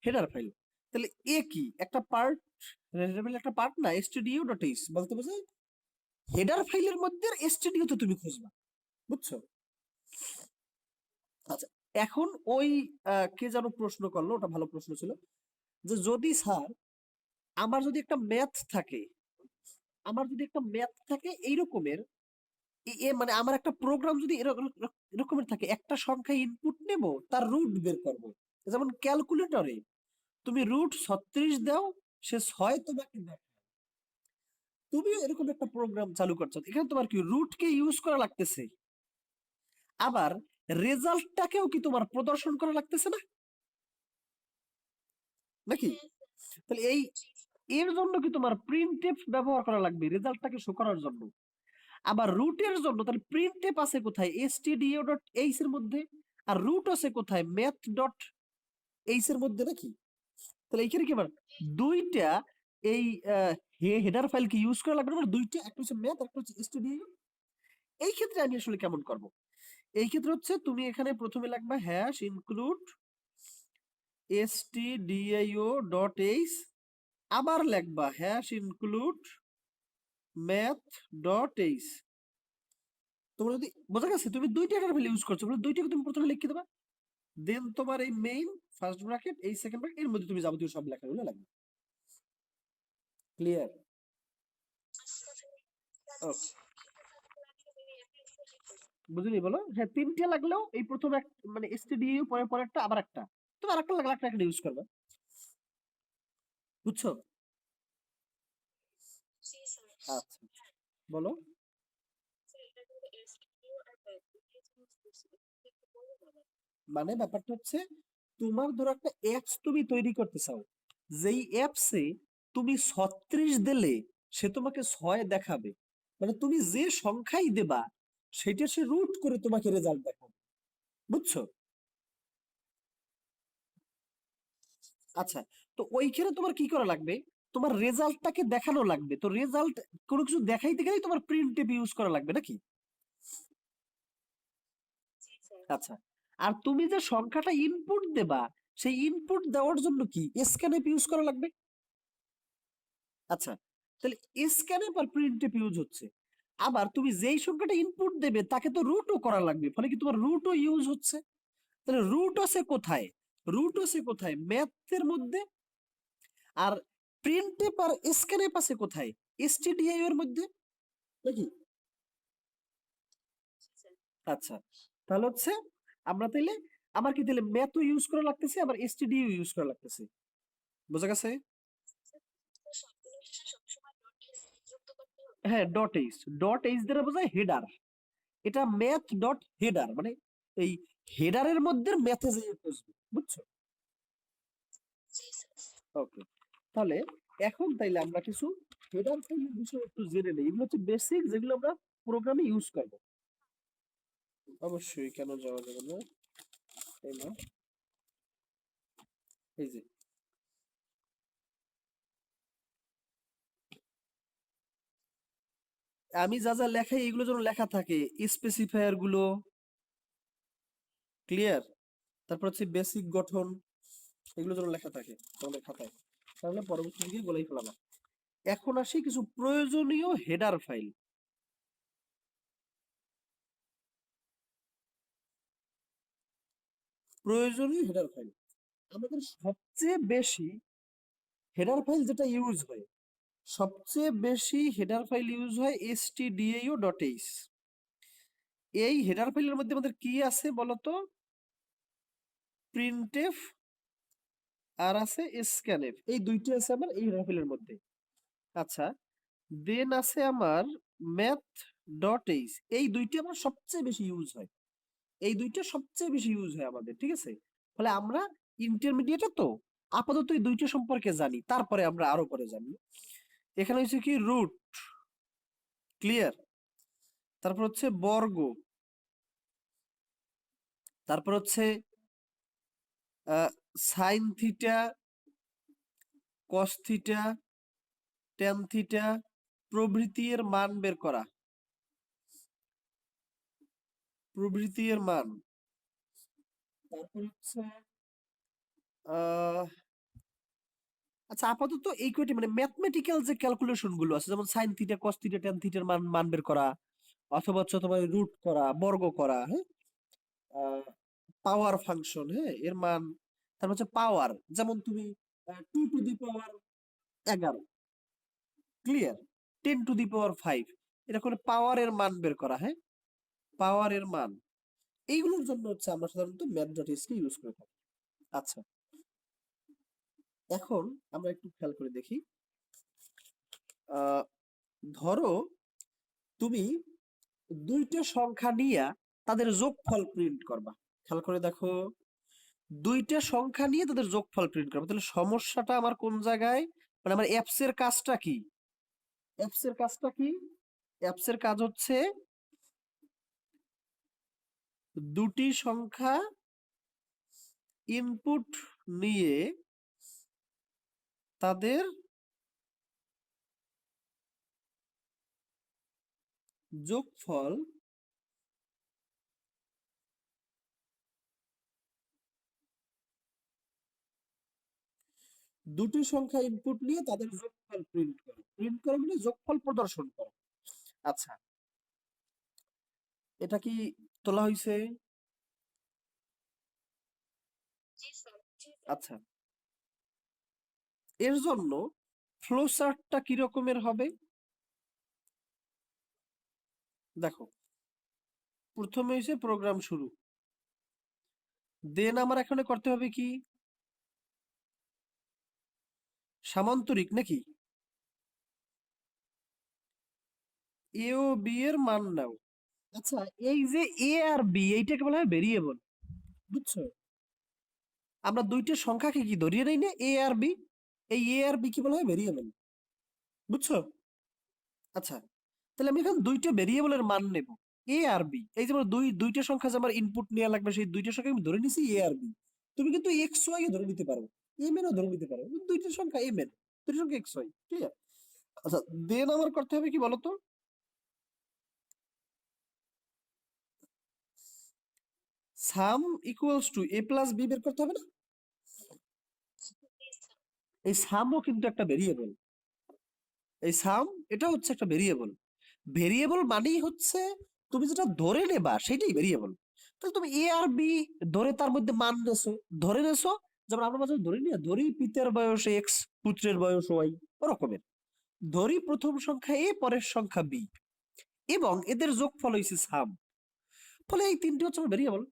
হেডার ফাইল। তাহলে এ কি একটা পার্ট, একটা পার্ট না, stdio.h বলতে বোঝায় হেডার ফাইলের মধ্যে stdio তো তুমি খুঁজবা, বুঝছো? আচ্ছা, এখন ওই কে যেন প্রশ্ন করলো, ওটা ভালো প্রশ্ন ছিল, যে যদি স্যার আমার যদি একটা ম্যাথ থাকে, এই রকমের, মানে আমার একটা প্রোগ্রাম যদি এরকমের থাকে, একটা সংখ্যা ইনপুট নেব, তার রুট বের করব। যেমন ক্যালকুলেটরে তুমি রুট 36 দাও, সে 6 তোমাকে দেয়। তুমিও এরকম একটা প্রোগ্রাম চালু করছো, এখানে তোমার কি রুটকে ইউজ করা লাগতেছে, আবার রেজাল্টটাকেও কি তোমার প্রদর্শন করা লাগতেছে না, নাকি? তাহলে এর জন্য কি তোমার প্রিন্টএফ ব্যবহার করা লাগবে রেজাল্টটাকে শো করার জন্য। আবার রুটের জন্য তাহলে প্রিন্টএফ আছে কোথায়, stdio.h এর মধ্যে, আর রুট আছে কোথায়, math.h এর মধ্যে, নাকি? তাহলে এইখানে কি আবার দুইটা এই হেডার ফাইল কি ইউজ করা লাগবে না, দুইটা, একটা হচ্ছে ম্যাথ, একটা হচ্ছে stdio। এই ক্ষেত্রে আমি আসলে কেমন করব, এই ক্ষেত্রে হচ্ছে তুমি এখানে প্রথমে লাগবে হ্যাশ ইনক্লুড stdio.h, আবার লিখবা হ্যাশ ইনক্লুড math.h। তোমরা যদি বোঝা গেছে, তুমি দুইটা হেডার ফাইল ইউজ করছো, দুইটাকে তুমি প্রথমে লিখে দেবা, দেন তোমার এই মেইন ফার্স্ট ব্র্যাকেট, এই সেকেন্ড ব্র্যাকেট, এর মধ্যে তুমি যাবতীয় সব লেখাগুলো লাগবে। ক্লিয়ার? ওকে, বুঝলি? বলো হ্যাঁ, তিনটে লাগলেও এই প্রথম এক, মানে stdio, পরে পরেরটা, আবার একটা, তুমি আরেকটা লাগলে একটা ইউজ করবে, বুঝছো? আচ্ছা, বলো। মানে ব্যাপারটা হচ্ছে, তোমার ধরো একটা অ্যাপস তুমি তৈরি করতে চাও, যেই অ্যাপসে তুমি 36 দিলে সে তোমাকে 6 দেখাবে, মানে তুমি যে সংখ্যাই দেবা সেটা সে রুট করে তোমাকে রেজাল্ট দেখাবে, বুঝছো? আচ্ছা, তো ওইখানে তোমার কি করা লাগবে, তোমার রেজাল্টটাকে দেখানো লাগবে, তো রেজাল্ট কোনো কিছু দেখাইতে গেলেই তোমার প্রিন্টএফ ইউজ করা লাগবে, নাকি? আচ্ছা, আর তুমি যে সংখ্যাটা ইনপুট দেবা, সেই ইনপুট দেওয়ার জন্য কি স্ক্যানএফ ইউজ করা লাগবে। আচ্ছা, তাহলে স্ক্যানএফ আর প্রিন্টএফ ইউজ হচ্ছে, আবার তুমি যেই সংখ্যাটা ইনপুট দেবে তাকে তো রুটও করা লাগবে, ফলে কি তোমার রুটও ইউজ হচ্ছে। তাহলে রুট আছে কোথায়, ম্যাথের মধ্যে, আর প্রিন্টএফ আর স্ক্যানএফ আছে কোথায়, stdio এর মধ্যে, নাকি? আচ্ছা, তাহলে হচ্ছে আমরা তাইলে, আমার কি তাহলে ম্যাথও ইউজ করা লাগতেছে, আবার stdio ইউজ করা লাগতেছে, বোঝা গেছে? হ্যাঁ, ডট এইচ দ্বারা বোঝায় হেডার, এটা ম্যাথ ডট হেডার, মানে এই হেডারের মধ্যে ম্যাথে যে বসবে, বুঝছো? ওকে, তাহলে এখন তাইলে আমরা কিছু হেডার ফাইলের বিষয়ে একটু জেনে নেই, এগুলো হচ্ছে বেসিক, যেগুলো আমরা প্রোগ্রামে ইউজ করব। অবশ্যই, কেন যাওয়া যাবে না, তাই না? এই যে আমি যা যা লেখাই, এগুলো যেন লেখা থাকে, স্পেসিফায়ার গুলো, ক্লিয়ার? তারপর হচ্ছে বেসিক গঠন, এগুলো যেন লেখা থাকে তোমাদের খাতায়, তাহলে পরবর্তী দিকে বলেই ফেলাবা। এখন আসি কিছু প্রয়োজনীয় হেডার ফাইল। আমাদের সবচেয়ে বেশি হেডার ফাইল ইউজ হয় stdio.h। এই হেডার ফাইলের মধ্যে আমাদের কি আছে বলতো, প্রিন্টএফ আর আছে স্ক্যানএফ, এই দুইটি আছে আমার এই হেডার ফাইলের মধ্যে। আচ্ছা, দেন আছে আমার math.h, এই দুইটি আমার সবচেয়ে বেশি ইউজ হয়, আমাদের, ঠিক আছে? ফলে আমরা ইন্টারমিডিয়েটে তো আপাতত এই দুইটা সম্পর্কে জানি, তারপরে আমরা আরো পরে জানি। এখানে হচ্ছে কি রুট, ক্লিয়ার? তারপর হচ্ছে বর্গ, তারপর হচ্ছে sine theta, cos theta, tan theta প্রভৃতি এর মান বের করা, প্রভৃতি এর মান, তারপর হচ্ছে আহ আচ্ছা, আপাতত ইকুয়েটি মানে ম্যাথমেটিক্যাল যে ক্যালকুলেশন গুলো আছে, যেমন sine theta, cos theta, tan থিটার মান মান বের করা, অথবা হচ্ছে তোমার রুট করা, বর্গ করা, হ্যাঁ, পাওয়ার ফাংশন, হ্যাঁ, এর মান, তারপর হচ্ছে পাওয়ার, যেমন তুমি 2 to the power 11, clear, 10 to the power 5, এটা করে পাওয়ারের মান বের করা, হ্যাঁ, পাওয়ারের মান, এইগুলোর জন্য হচ্ছে আমরা সাধারণত ম্যাথ.এস কে ইউজ করে থাকি। আচ্ছা, এখন আমরা একটু খেয়াল করে দেখি। আহ ধরো তুমি দুইটা সংখ্যা নিয়ে তাদের যোগফল প্রিন্ট করবা। খেয়াল করে দেখো, দুইটা সংখ্যা নিয়ে তাদের যোগফল প্রিন্ট করবা, তাহলে সমস্যাটা আমার কোন জায়গায়, মানে আমার অ্যাপস এর কাজটা কি? অ্যাপস এর কাজটা কি? অ্যাপস এর কাজ হচ্ছে দুটি সংখ্যা ইনপুট নিয়ে তাদের যোগফল দুটি সংখ্যা ইনপুট নিয়ে তাদের যোগফল প্রিন্ট করো। প্রিন্ট করো মানে যোগফল প্রদর্শন করো। আচ্ছা, এটা কি তোলা হয়েছে? আচ্ছা, এর জন্য ফ্লো চার্টটা কি রকমের হবে? দেখো, প্রথমে হয়েছে প্রোগ্রাম শুরু, দেন আমার এখানে করতে হবে কি, সামান্তরিক নাকি, এ ও বি এর মান নাও। আচ্ছা, এই যে এ আর বি এইটাকে বলা হয় ভেরিয়েবল, বুঝছো? আমরা দুইটা সংখ্যাকে কি ধরিয়ে নেই না, এ আর বি, এই এ আর বি কি বলা হয় ভেরিয়েবল, বুঝছো? আচ্ছা, তাহলে আমি এখন দুইটা ভেরিয়েবলের মান নেব, এ আর বি, এই যে আমার দুইটা সংখ্যা যে আমার ইনপুট নেওয়া লাগবে, সেই দুইটা সংখ্যা আমি ধরে নিছি এ আর বি। তুমি কিন্তু এক্স ওয়াই ধরে নিতে পারো, এম এন ও ধরে নিতে পারো, কিন্তু দুইটা সংখ্যা এম এন, দুইটা সংখ্যা এক্স ওয়াই, ঠিক আছে? আচ্ছা, দেন আমার করতে হবে কি বলতো, sum equals to a plus b বের করতে হবে না? এই সামও কিন্তু একটা ভেরিয়েবল, এই সাম, এটা হচ্ছে একটা ভেরিয়েবল। ভেরিয়েবল মানেই হচ্ছে তুমি যেটা ধরে নেবা সেটাই ভেরিয়েবল। তাহলে তুমি এ আর বি ধরে তার মধ্যে মান নেছো, ধরে নেছো, যেমন আমরা মাঝে ধরি নিয়ে ধরি পিতার বয়স এক্স, পুত্রের বয়স ওয়াই, ওরকমের ধরি প্রথম সংখ্যা এ, পরের সংখ্যা বি, এবং এদের যোগফল হয়েছে সাম, ফলে এই তিনটি হচ্ছে ভেরিয়েবল।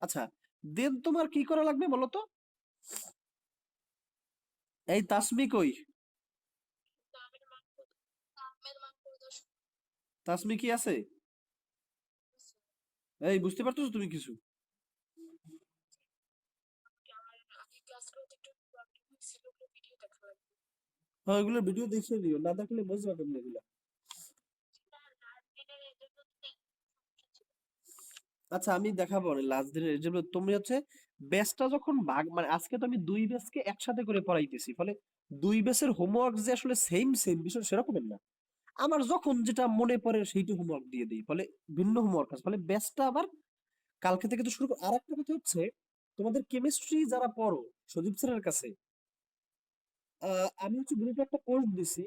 আচ্ছা, দেন তোমার কি করা লাগবে বলতো? এই তাসমি কই? তাসমি কি আছে? এই বুঝতে পারতেছো তুমি কিছু? হ্যাঁ, ওইগুলো ভিডিও দেখিয়ে দিও, না দেখলে বুঝবা কেমন এগুলা। আচ্ছা, আমি দেখাবো লাস্ট দিনের যেগুলো তুমি হচ্ছে ব্যাচটা যখন ভাগ, মানে আজকে তো আমি দুই ব্যাচকে একসাথে করে পড়াইতেছি, ফলে দুই ব্যাচের হোমওয়ার্ক যে আসলে সেম সেম বিষয় সেরকমের না। আমার যখন যেটা মনে পড়ে সেইটা হোমওয়ার্ক দিয়ে দিই, ফলে ভিন্ন হোমওয়ার্ক আছে, ফলে ব্যাচটা আবার কালকে থেকে তো শুরু আর একটা কথা হচ্ছে, তোমাদের কেমিস্ট্রি যারা পড়ো সজীব স্যারের কাছে, আমি হচ্ছে গ্রুপে একটা কোর্স দিছি,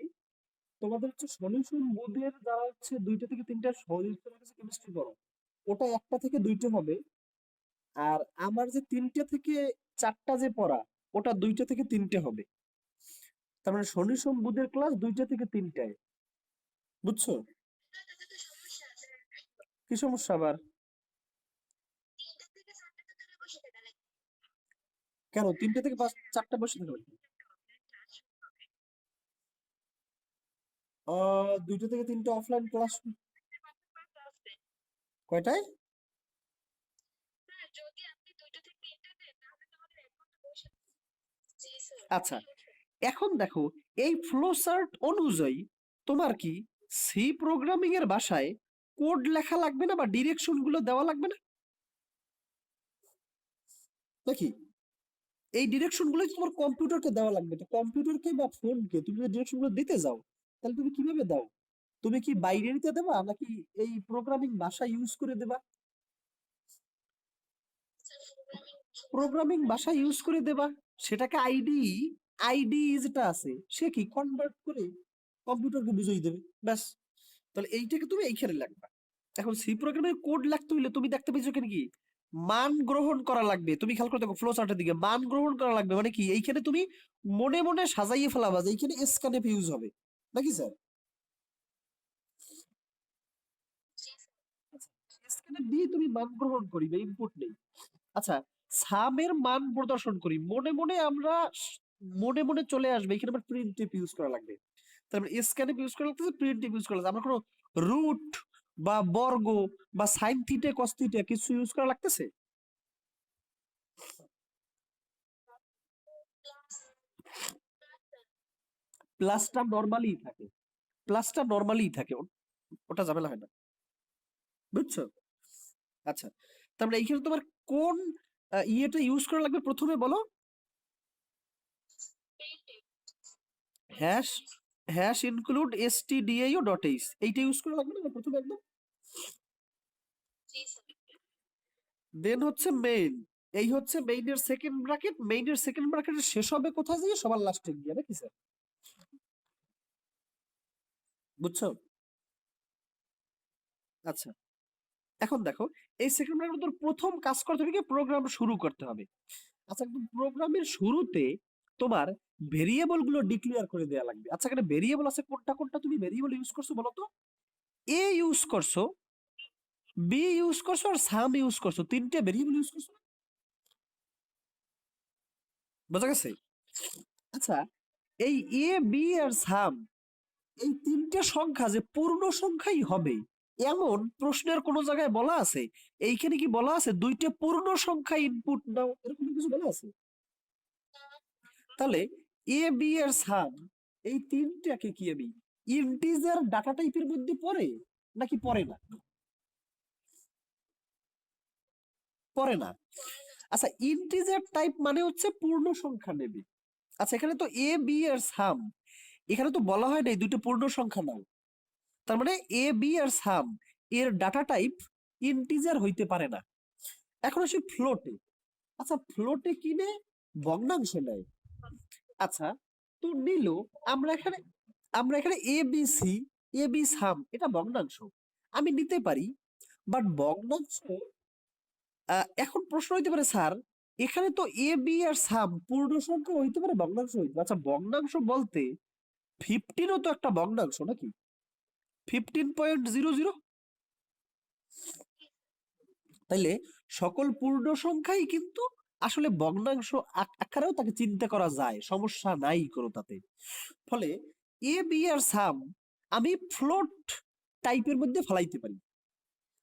তোমাদের হচ্ছে সলিউশন বোধের যারা হচ্ছে 2টা থেকে 3টা সজীব স্যারের কাছে কেমিস্ট্রি পড়ো, ওটা 1টা থেকে 2টা হবে। আর আমার যে 3টা থেকে 4টা যে পড়া, ওটা 2টা থেকে 3টে হবে। তার মানে শনি সোম বুধের ক্লাস 2টা থেকে 3টায়, বুঝছো? কি সমস্যা আবার? কেন 3টা থেকে 4টা বসে থাকবে? 2টা থেকে 3টা অফলাইন ক্লাস। কয়টায়? আচ্ছা, এখন দেখো, এই ফ্লো চার্ট অনুযায়ী তোমার কি সি প্রোগ্রামিং এর ভাষায় কোড লেখা লাগবে না, বা ডিরেকশন গুলো দেওয়া লাগবে না নাকি? এই ডিরেকশন গুলো তোমার কম্পিউটারকে দেওয়া লাগবে, তো কম্পিউটারকে বা ফোনকে তুমি যদি ডিরেকশন গুলো দিতে যাও, তাহলে তুমি কিভাবে দাও? তুমি কি বাইনারিতে দেবা, নাকি এই প্রোগ্রামিং ভাষা ইউজ করে দেবা? প্রোগ্রামিং ভাষা ইউজ করে দেবা, সেটাকে আইডি যেটা আছে সে কি কনভার্ট করে কম্পিউটারকে বুঝিয়ে দেবে, ব্যাস। তাহলে এইটাকে তুমি এইখানে লাগবা। এখন সি প্রোগ্রামের কোড লাগতে হইলে তুমি দেখতে পেয়েছো এখানে কি মান গ্রহণ করা লাগবে। তুমি খেয়াল করে দেখো ফ্লো চার্টের দিকে, মান গ্রহণ করা লাগবে মানে কি এইখানে তুমি মনে মনে সাজাইয়ে ফেলাবা যে এইখানে স্ক্যানএফ ইউজ হবে নাকি স্যার? স্ক্যানএফ দিয়ে তুমি মান গ্রহণ করিবে, ইনপুট নেই। আচ্ছা, সামের মান প্রদর্শন করি মনে মনে আমরা মনে মনে চলে আসবে এখানে আবার প্রিন্টএফ ইউজ করা লাগবে। তারপরে স্ক্যানএফ ইউজ করা লাগতেছে, প্রিন্টএফ ইউজ করা লাগবে। আমরা কোনো রুট বা বর্গ বা সাইন থিটা কস থিটা কিছু ইউজ করা লাগতেছে? প্লাসটা নরমালি থাকে, প্লাসটা নরমালি থাকে, ওটা ঝামেলা হয় না, বুঝছো? আচ্ছা, তারপরে এইখানে তোমার কোন ইয়েটা ইউজ করা লাগবে প্রথমে বলো? Hash hash include stdio dot H, এইটা ইউজ করা লাগবে না প্রথমে একদম? দেন হচ্ছে মেইন, এই হচ্ছে মেইনের সেকেন্ড ব্র্যাকেট, মেইনের সেকেন্ড ব্র্যাকেটের শেষ হবে কোথায় গিয়ে? সবার লাস্টে গিয়ে, নাকি স্যার? বুঝছো? আচ্ছা, এখন দেখো এই সেকেন্ড ব্র্যাকেট তোর প্রথম কাজ করতে হবে কি প্রোগ্রাম শুরু করতে হবে। আচ্ছা, একদম প্রোগ্রামের শুরুতে তোমার ভেরিয়েবল গুলো ডিক্লেয়ার করে দেওয়া লাগবে। আচ্ছা, এখানে ভেরিয়েবল আছে কোনটা কোনটা তুমি ভেরিয়েবল ইউজ করছো বলো তো? এ ইউজ করছো, বি ইউজ করছো আর সাম ইউজ করছো, তিনটে ভেরিয়েবল ইউজ করছো, বোঝা গেছে? আচ্ছা, এই এ বি আর সাম এই তিনটে সংখ্যা যে পূর্ণ সংখ্যাই হবে এমন প্রশ্নের কোন জায়গায় বলা আছে? এইখানে কি বলা আছে দুইটা পূর্ণ সংখ্যা ইনপুট দাও, এরকম কিছু বলা আছে? তাহলে এ বি এর সাম এই তিনটাকে কি আমি ইন্টিজার ডাটা টাইপের মধ্যে পড়ে নাকি পড়ে না? পড়ে না। আচ্ছা, ইন্টিজার টাইপ মানে হচ্ছে পূর্ণ সংখ্যা নেবে। আচ্ছা, এখানে তো এ বি এর সাম, এখানে তো বলা হয় নাই দুইটা পূর্ণ সংখ্যা নাও। তার মানে এ বি আর সাম এর ডাটা টাইপ ইন্টিজার হইতে পারে না। এখন আসি ফ্লোটে। আচ্ছা, ফ্লোটে কিনে ভগ্নাংশ নেয়। আচ্ছা, তো নিল, আমরা এখানে এ বি সাম এটা ভগ্নাংশ আমি নিতে পারি, বাট ভগ্নাংশ এখন প্রশ্ন হইতে পারে স্যার এখানে তো এ বি আর সাম পূর্ণ সংখ্যা হইতে পারে ভগ্নাংশ হইতে পারে। আচ্ছা, ভগ্নাংশ বলতে 15ও তো একটা ভগ্নাংশ নাকি? 15.00। তাইলে সকল পূর্ণ সংখ্যাই কিন্তু আসলে ভগ্নাংশ আকারেও তাকে চিন্তা করা যায়, সমস্যা নাই কোনো তাতে। ফলে এ বি আর সাম আমি ফ্লোট টাইপের মধ্যে ফেলাইতে পারি।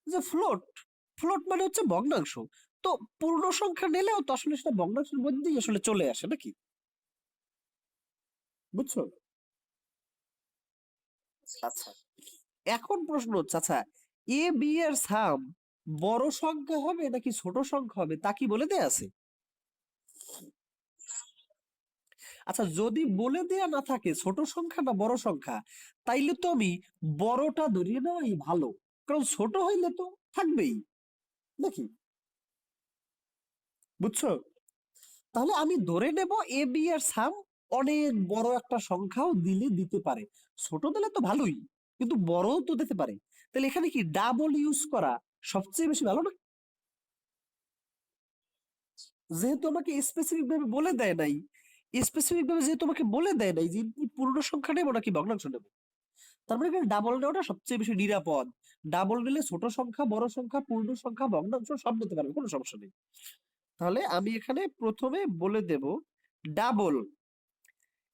যে ফ্লোট, ফ্লোট মানে হচ্ছে ভগ্নাংশ, তো পূর্ণ সংখ্যা নিলেও তো আসলে সেটা ভগ্নাংশের মধ্যেই আসলে চলে আসে নাকি? বুঝছো? আচ্ছা, এখন প্রশ্ন হচ্ছে আচ্ছা এ বি এর সাম বড় সংখ্যা হবে নাকি ছোট সংখ্যা হবে তা কি বলে দেয়া আছে? আচ্ছা, যদি বলে দেয়া না থাকে ছোট সংখ্যা না বড় সংখ্যা, তাইলে তো আমি বড়টা ধরিয়ে নেওয়াই ভালো, কারণ ছোট হইলে তো থাকবেই নাকি? বুঝছো? তাহলে আমি ধরে নেব এ বি এর সাম অনেক বড় একটা সংখ্যাও দিলে দিতে পারে, ছোট দিলে তো ভালোই, কিন্তু বড়ও তো দিতে পারে। তাহলে এখানে কি ডাবল ইউজ করা সবচেয়ে বেশি ভালো না? যেহেতু আমাকে স্পেসিফিক ভাবে বলে দেয় নাই, স্পেসিফিক ভাবে যেহেতু আমাকে বলে দেয় নাই যে ইনপুট পূর্ণ সংখ্যা নেবো নাকি ভগ্নাংশ নেবো, তার মানে এখানে ডাবল নেওয়াটা সবচেয়ে বেশি নিরাপদ। ডাবল নিলে ছোট সংখ্যা বড় সংখ্যা পূর্ণ সংখ্যা ভগ্নাংশ সব নিতে পারবে, কোনো সমস্যা নেই। তাহলে আমি এখানে প্রথমে বলে দেব ডাবল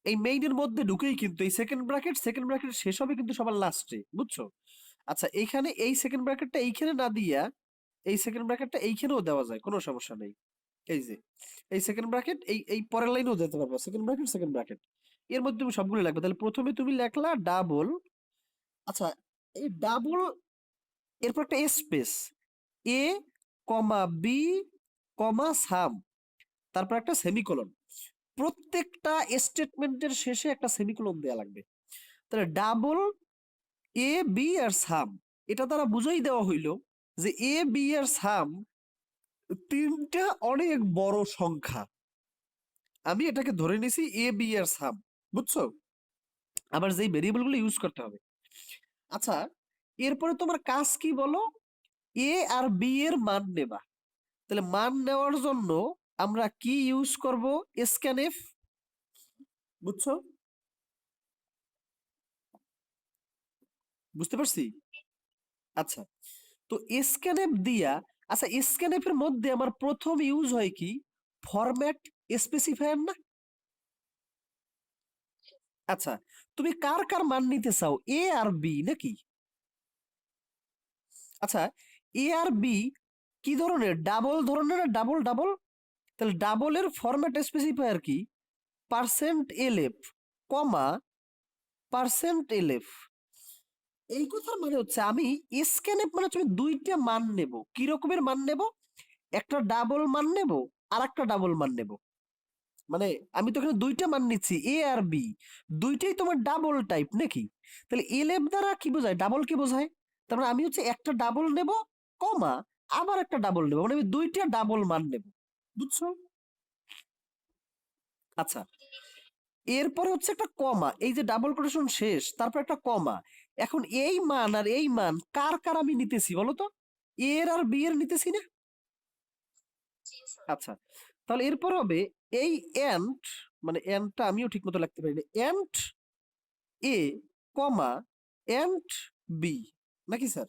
এই মেইনের মধ্যে ঢুকেই কিন্তু এই সেকেন্ড ব্র্যাকেট শেষ হবে কিন্তু সবার লাস্টে, বুঝছো? আচ্ছা, এখানে এই সেকেন্ড ব্র্যাকেটটা এইখানে না দিয়া এই সেকেন্ড ব্র্যাকেটটা এইখানেও দেওয়া যায়, কোনো সমস্যা নেই। এই যে এই সেকেন্ড ব্র্যাকেট এই পরের লাইনেও যেতে পারবো, সেকেন্ড ব্র্যাকেট এর মধ্যে তুমি সবগুলো লাগবে। তাহলে প্রথমে তুমি লেখলা ডাবল, আচ্ছা এই ডাবল এরপর একটা স্পেস, এ কমা বি কমা সাম, তারপর একটা সেমিকোলন, প্রত্যেকটা স্টেটমেন্টের শেষে একটা সেমিকোলন দেয়া লাগবে। তাহলে ডাবল এ বি আর সাম, এটা দ্বারা বুঝাই দেওয়া হইলো যে এ বি আর সাম তিনটা অনেক বড় সংখ্যা, আমি এটাকে ধরে নিছি এ বি এর সাম, বুঝছো? আবার যেই ভেরিয়েবল গুলো ইউজ করতে হবে। আচ্ছা, এরপরে তোমার কাজ কি বলো? এ আর বি এর মান নেবা। তাহলে মান নেওয়ার জন্য আমরা কি ইউজ করব? স্ক্যানএফ, বুঝছো? বুঝতে পারছি? আচ্ছা, তো স্ক্যানএফ দিয়া, আচ্ছা স্ক্যানএফ এর মধ্যে আমার প্রথম ইউজ হয় কি? ফরম্যাট স্পেসিফায়ার না? আচ্ছা, তুমি কার কার মান নিতে চাও, এ আর বি নাকি? আচ্ছা, এ আর বি কি ধরনের, ডাবল ধরনের না ডাবল ডাবল? তাহলে ডাবলের ফরম্যাট স্পেসিফায়ার কি? পার্সেন্ট এলএফ, কমা পার্সেন্ট এলএফ। এই কথার মানে হচ্ছে আমি স্ক্যানএফ মানে তুমি দুইটা মান নেব। কি রকমের মান নেব? একটা ডাবল মান নেব, আর একটা ডাবল মান নেব। মানে আমি তো এখানে দুইটা মান নিচ্ছি, এ আর বি, দুইটাই তোমার ডাবল টাইপ নাকি? তাহলে এলএফ দ্বারা কি বোঝায়? ডাবল কে বোঝায়? তার মানে আমি হচ্ছে একটা ডাবল নেব, কমা আবার একটা ডাবল নেব, মানে আমি দুইটা ডাবল মান নেব, বুঝছো? আচ্ছা, এরপরে হচ্ছে একটা কমা, এই যে ডাবল কোটেশন শেষ, তারপর একটা কমা। এখন এই মান আর এই মান কার কার আমি নিতেছি বলো তো? এর আর বি এর নিতেছি না? আচ্ছা, তাহলে এরপর হবে এই এন্ড, মানে এন্ডটা আমিও ঠিক মতো লিখতে পারি না, and A, comma and B, নাকি স্যার?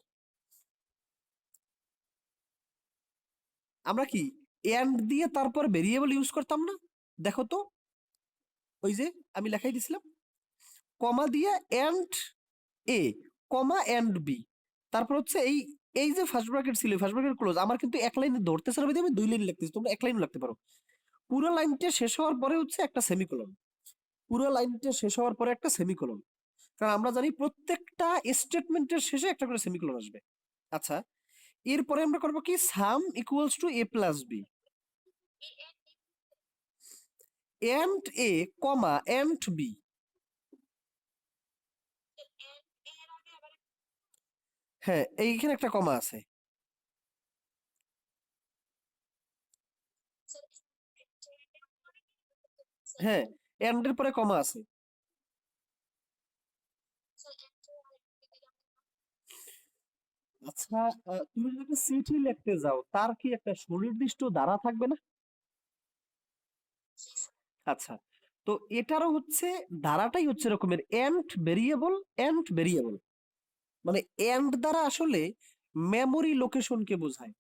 আমরা কি এন্ড দিয়ে তারপর ভেরিয়েবল ইউজ করতাম না? দেখো তো, ওই যে আমি লেখাই দিছিলাম, কমা দিয়ে and A, comma and B, তারপর হচ্ছে এই, এই যে ফার্স্ট ব্র্যাকেট ছিল, ফার্স্ট ব্র্যাকেট ক্লোজ, আমার কিন্তু এক লাইনে ধরতেছে না বিধায় আমি দুই লাইন লিখতেছি, তোমরা এক লাইনও লিখতে পারো। পুরো লাইনটা শেষ হওয়ার পরে হচ্ছে একটা সেমিকোলন, পুরো লাইনটা শেষ হওয়ার পরে একটা সেমিকোলন, কারণ আমরা জানি প্রত্যেকটা স্টেটমেন্টের শেষে একটা করে সেমিকোলন আসবে। আচ্ছা, এরপরে আমরা করবো কি, sum equals to a plus b, and A, comma and b. হ্যাঁ, এইখানে একটা কমা আছে। হ্যাঁ, এন্ড এর পরে কমা আছে। আচ্ছা, তুমি যদি একটা চিঠি লিখতে যাও, তার কি একটা সুনির্দিষ্ট ধারা থাকবে না? আচ্ছা, তো এটারও হচ্ছে ধারাটাই হচ্ছে এরকমের, এন্ড ভেরিয়েবল, এন্ড ভেরিয়েবল, মানে এন্ড দ্বারা আসলে মেমোরি লোকেশনকে বোঝায়।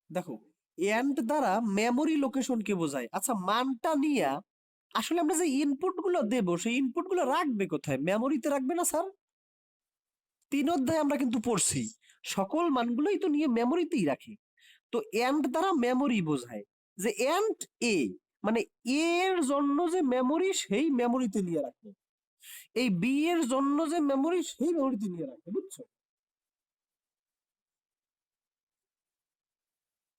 দেখো, এন্ড দ্বারা মেমোরি লোকেশনকে বোঝায়। আচ্ছা, মানটা নিয়ে আসলে আমরা যে ইনপুট গুলো দেবো, সেই ইনপুট গুলো রাখবে কোথায়? মেমোরিতে রাখবে না স্যার? 3 অধ্যায়ে আমরা কিন্তু পড়ছি, সকল মানগুলোই তো নিয়ে মেমোরিতেই রাখে। তো এন্ড দ্বারা মেমোরি বোঝায়, যে এন্ড এ, মানে এ এর জন্য যে মেমোরি, সেই মেমোরিতে নিয়ে রাখে। এই বি এর জন্য যে মেমোরি, সেই মেমোরিতে নিয়ে রাখে, বুঝছো?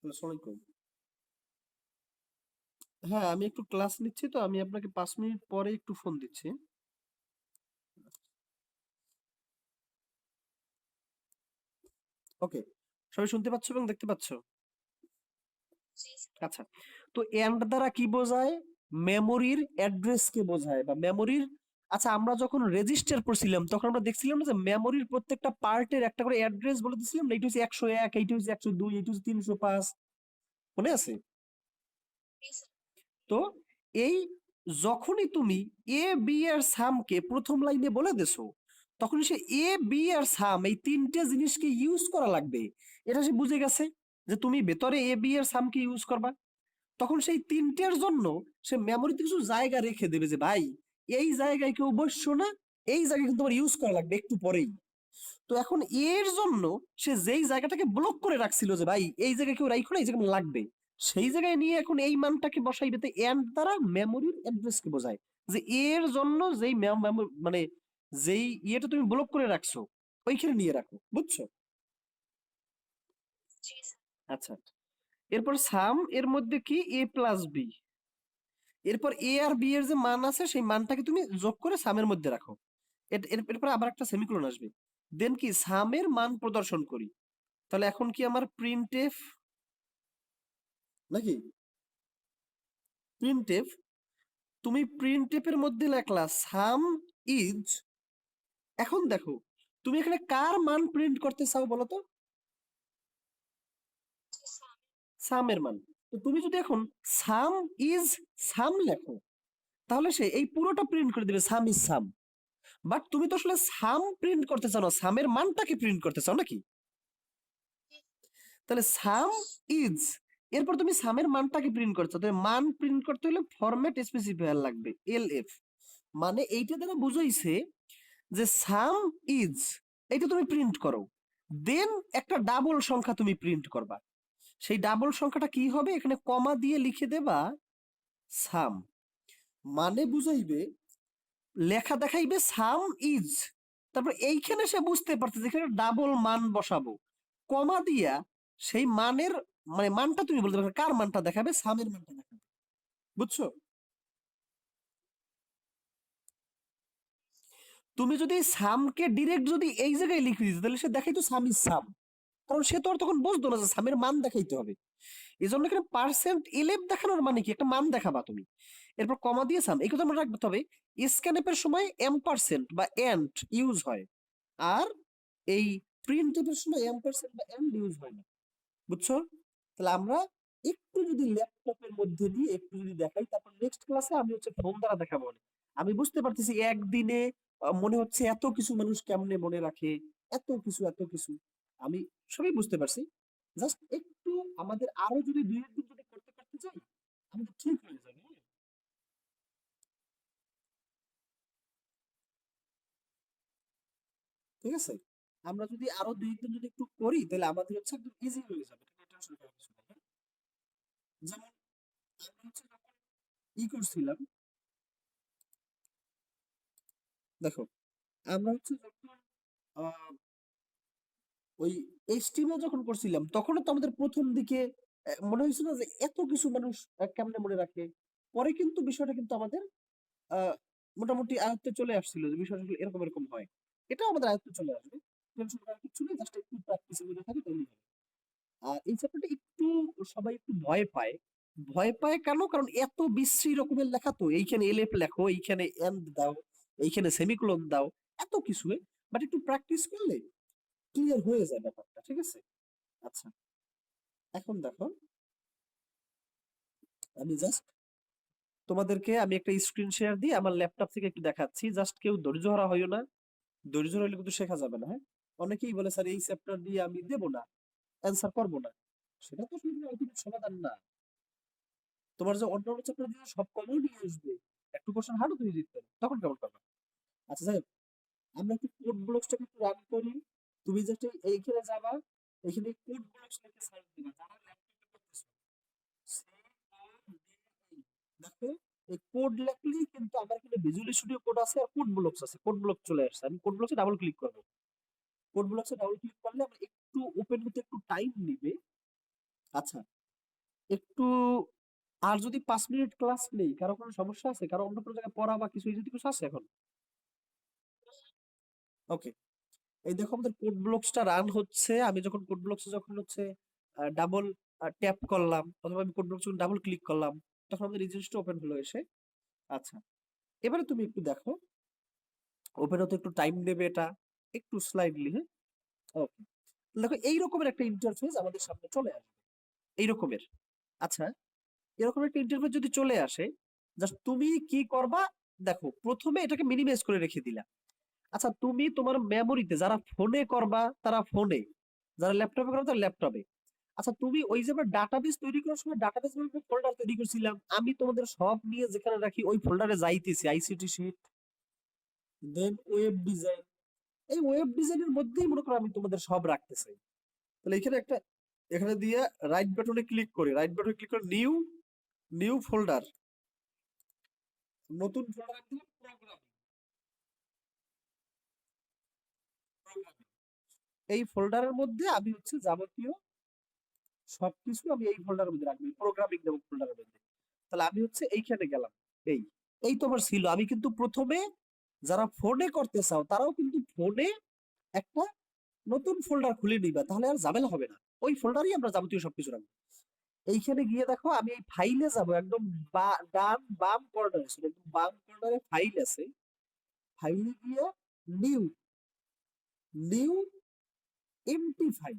আসসালামু আলাইকুম। হ্যাঁ, আমি একটু ক্লাস নিচ্ছি, তো আমি আপনাকে 5 মিনিট পরে একটু ফোন দিচ্ছি। ওকে, সবাই শুনতে পাচ্ছ এবং দেখতে পাচ্ছ? আচ্ছা, তো এন্ড দ্বারা কি বোঝায়? মেমোরির অ্যাড্রেস কে বোঝায়, বা মেমোরির, আচ্ছা আমরা যখন রেজিস্টার পড়ছিলাম তখন আমরা দেখছিলাম না যে মেমোরির প্রত্যেকটা পার্টের একটা করে অ্যাড্রেস বলে দিছিলাম না, এইটা হচ্ছে 101, এইটা হচ্ছে 102, এইটা হচ্ছে 305, মনে আছে? তো এই, যখনই তুমি এ বি এর সামকে প্রথম লাইনে বলে দেছো, তখন সে এ বি আর সাম এই তিনটে জিনিসকে ইউজ করা লাগবে, এটা সে বুঝে গেছে যে তুমি ভেতরে এ বি এর সামকে ইউজ করবা। তখন সেই তিনটের জন্য সে মেমোরিতে কিছু জায়গা রেখে দেবে, যে ভাই এই জায়গায় কেউ বসছো না, এই জায়গায় কিন্তু তোমার ইউজ করা লাগবে একটু পরেই। তো এখন এর জন্য সে যেই জায়গাটাকে ব্লক করে রাখছিল, যে ভাই এই জায়গায় কেউ রাইখো না, এই জায়গায় লাগবে, সেই জায়গায় নিয়ে এখন এই মানটাকে বসাইবে। তো এন্ড দ্বারা মেমোরির অ্যাড্রেসকে বোঝায়, যে এর জন্য যেই মানে যেই ইয়েটা তুমি ব্লক করে রাখছো, ওইখানে নিয়ে রাখো, বুঝছো? আচ্ছা, এরপর সাম এর মধ্যে কি, এ প্লাস বি, এরপর এ আর বি এর যে মান আছে, সেই মানটাকে তুমি যোগ করে সামের মধ্যে রাখো। এরপর আবার একটা সেমিকোলন আসবে, দেন কি সামের মান প্রদর্শন করি। তাহলে এখন কি আমার প্রিন্টএফ নাকি প্রিন্টএফ, তুমি প্রিন্টএফ এর মধ্যে লেখলা সাম ইজ, এখন দেখো তুমি এখানে কার মান প্রিন্ট করতে চাও বলো তো? সামের মান। তো তুমি যদি এখন সাম ইজ সাম লেখো তাহলে সে এই পুরোটা প্রিন্ট করে দিবে সাম ইজ সাম। বাট তুমি তো আসলে সাম প্রিন্ট করতে চাও না, সামের মানটাকে প্রিন্ট করতে চাও নাকি? তাহলে সাম ইজ, এরপর তুমি সামের মানটাকে প্রিন্ট করছো, তবে মান প্রিন্ট করতে হলে ফরম্যাট স্পেসিফায়ার লাগবে এলএফ। মানে এইটা দ্বারা বুঝাইছে যে সাম ইজ এটা তুমি প্রিন্ট করো, দেন একটা ডাবল সংখ্যা তুমি প্রিন্ট করবা। সেই ডাবল সংখ্যাটা কি হবে, এখানে কমা দিয়ে লিখে দেবা সাম, মানে বুঝাইবে লেখা দেখাইবে সাম ইজ, তারপর এইখানে সে বুঝতে পারছে যে এখানে ডাবল মান বসাবো, কমা দিয়া সেই মানের মানে মানটা তুমি বলতে পারবে কার মানটা দেখাবে, সামের মানটা দেখাবে। বুঝছো? তুমি যদি সামকে ডিরেক্ট যদি এই জায়গায় লিখে দিতে তাহলে সে দেখাইতো সাম ইজ সাম, কারণ সে তো আর তখন বুঝতো না যে সামের মান দেখাইতে হবে। এই জন্য এখানে পার্সেন্ট এলেভ দেখানোর মানে কি, একটা মান দেখাবা তুমি, এরপর কমা দিয়ে সাম। এই কথা মনে রাখতে হবে, স্ক্যানএফের সময় এম্পারসেন্ট বা এন্ড ইউজ হয়, আর এই প্রিন্টএফের সময় এম্পারসেন্ট বা এন্ড ইউজ হয় না। বুঝছো? তাহলে আমরা একটু যদি ল্যাপটপের মধ্যে দিয়ে একটু যদি দেখাই, তারপর নেক্সট ক্লাসে আমি হচ্ছে ফোন দ্বারা দেখাবো। আমি বুঝতে পারতেছি একদিনে মনে হচ্ছে এত কিছু মানুষ কেমনে মনে রাখে, এত কিছু আমি সবই বুঝতে পারছি। জাস্ট একটু আমাদের আরো যদি দুই একদিন যদি করতে করতে যাই আমাদের ঠিক হয়ে যাবে, হ্যাঁ? ঠিক আছে, আমরা যদি আরো দুই একদিন যদি একটু করি তাহলে আমাদের হচ্ছে একদম ইজি হয়ে যাবে, এটা টেনশন করার কিছু নেই, হ্যাঁ? যেমন আমরা হচ্ছে যখন করছিলাম, দেখো আমরা হচ্ছে যখন আহ, ওই এইচটিএমএল যখন করছিলাম তখনও তো আমাদের প্রথম দিকে মনে হয়েছিল যে এত কিছু মানুষ কেমনে মনে রাখে। পরে কিন্তু বিষয়টা কিন্তু আমাদের আহ, মোটামুটি আয়ত্তে চলে আসছিল যে বিষয়টা আসলে এরকম এরকম হয়। এটাও আমাদের আয়ত্তে চলে আসবে, টেনশন করার কিছু নেই, জাস্ট একটু প্র্যাকটিসের মধ্যে থাকি তাহলেই হবে। আর এই চ্যাপ্টারটা একটু সবাই একটু ভয় পায়। ভয় পায় কেন, কারণ এত বিশ্রী রকমের লেখা, তো এইখানে এলএফ লেখো, এইখানে এন্ড দাও, এইখানে সেমিকোলন দাও, এত কিছু। বাট একটু প্র্যাকটিস করলে ক্লিয়ার হয়ে যায় ব্যাপারটা, ঠিক আছে? আচ্ছা, এখন দেখো আমি জাস্ট তোমাদেরকে আমি একটা স্ক্রিন শেয়ার দিয়ে আমার ল্যাপটপ থেকে একটু দেখাচ্ছি, জাস্ট কেউ ধৈর্য হারা হইও না, ধৈর্য হইলে কিন্তু শেখা যাবে না, হ্যাঁ? অনেকেই বলে স্যার এই চ্যাপ্টার দিয়ে আমি দেব না, অ্যান্সার করবো না, সেটা তো আসলে ultimate সমাধান না। তোমার যে অন্য অন্য চ্যাপ্টার দিয়ে সব কমন নিয়ে আসবে, একটু কোশ্চেন হার্ডও তুমি দিতে পারো, তখন কেমন করবে? আচ্ছা যাই হোক, আমরা একটু কোড ব্লকসটাকে একটু রান করি। তুমি জাস্ট এইখানে যাবা, এখানে কোড ব্লকস লিখে সার্চ দিবা, যারা ল্যাপটপে করতেছো দেখো, এই কোড লিখলেই কিন্তু আমার এখানে ভিজুয়াল স্টুডিও কোড আছে আর কোড ব্লকস আছে, কোড ব্লক চলে আসছে, আমি কোড ব্লকসে ডাবল ক্লিক করবো। কোড ব্লকসে ডাবল ক্লিক করলে আমার একটু ওপেন হতে একটু টাইম নিবে। আচ্ছা, একটু আর যদি 5 মিনিট ক্লাস নেই, কারো কোনো সমস্যা আছে, কারো অন্য কোনো জায়গায় পড়া বা কিছু এই যদি কিছু আছে এখন? ওকে, এই দেখো আমাদের কোড ব্লকসটা রান হচ্ছে। আমি যখন কোড ব্লকসে যখন হচ্ছে ডাবল ট্যাপ করলাম অথবা আমি কোড ব্লকস যখন ডাবল ক্লিক করলাম তখন আমাদের এই জিনিসটা ওপেন হলো এসে। আচ্ছা, এবারে তুমি একটু দেখো, ওপেন হতে একটু টাইম নেবে এটা, একটু স্লাইডলি, হ্যাঁ? ওকে, দেখো এই রকমের একটা ইন্টারফেস আমাদের সামনে চলে আসবে, এই রকমের। আচ্ছা, এরকম একটা ইন্টারফেস যদি চলে আসে, জাস্ট তুমি কি করবা, দেখো প্রথমে এটাকে মিনিমাইজ করে রেখে দিলা। আচ্ছা, তুমি তোমার মেমোরিতে, যারা ফোনে করবা তারা ফোনে, যারা ল্যাপটপে করবা তারা ল্যাপটপে। আচ্ছা, তুমি ওই যে আমরা ডাটাবেস তৈরি করার সময় ডাটাবেস ফোল্ডার তৈরি করছিলাম, আমি তোমাদের সব নিয়ে যেখানে রাখি ওই ফোল্ডারে যাইতেছি, আইসিটি শিট, দেন ওয়েব ডিজাইন, এই ওয়েব ডিজাইনের মধ্যেই মনে করো আমি তোমাদের সব রাখতে চাই। তাহলে এখানে একটা, এখানে দিয়ে রাইট বাটনে ক্লিক করে, রাইট বাটনে ক্লিক করে নিউ, নিউ ফোল্ডার, নতুন ফোল্ডার দিলাম প্রোগ্রাম, এই ফোল্ডারের মধ্যে আমি হচ্ছে যাবতীয় সবকিছু আমি এই ফোল্ডারের মধ্যে রাখবো, প্রোগ্রামিং নামক ফোল্ডারের মধ্যে। তাহলে আমি হচ্ছে এইখানে গেলাম, এই এই তোমার ছিল। আমি কিন্তু প্রথমে, যারা ফোনে করতে চাও তারাও কিন্তু ফোনে একটা নতুন ফোল্ডার খুলে নিবা, তাহলে আর ঝামেলা হবে না। ওই ফোল্ডারই আমরা যাবতীয় সবকিছু রাখবো। এইখানে গিয়ে দেখো আমি এই ফাইলে যাব, একদম ডান বাম কর্নারে, একদম বাম কর্নারে ফাইল আছে। ফাইলে গিয়ে নিউ নিউ এমটি ফাইল।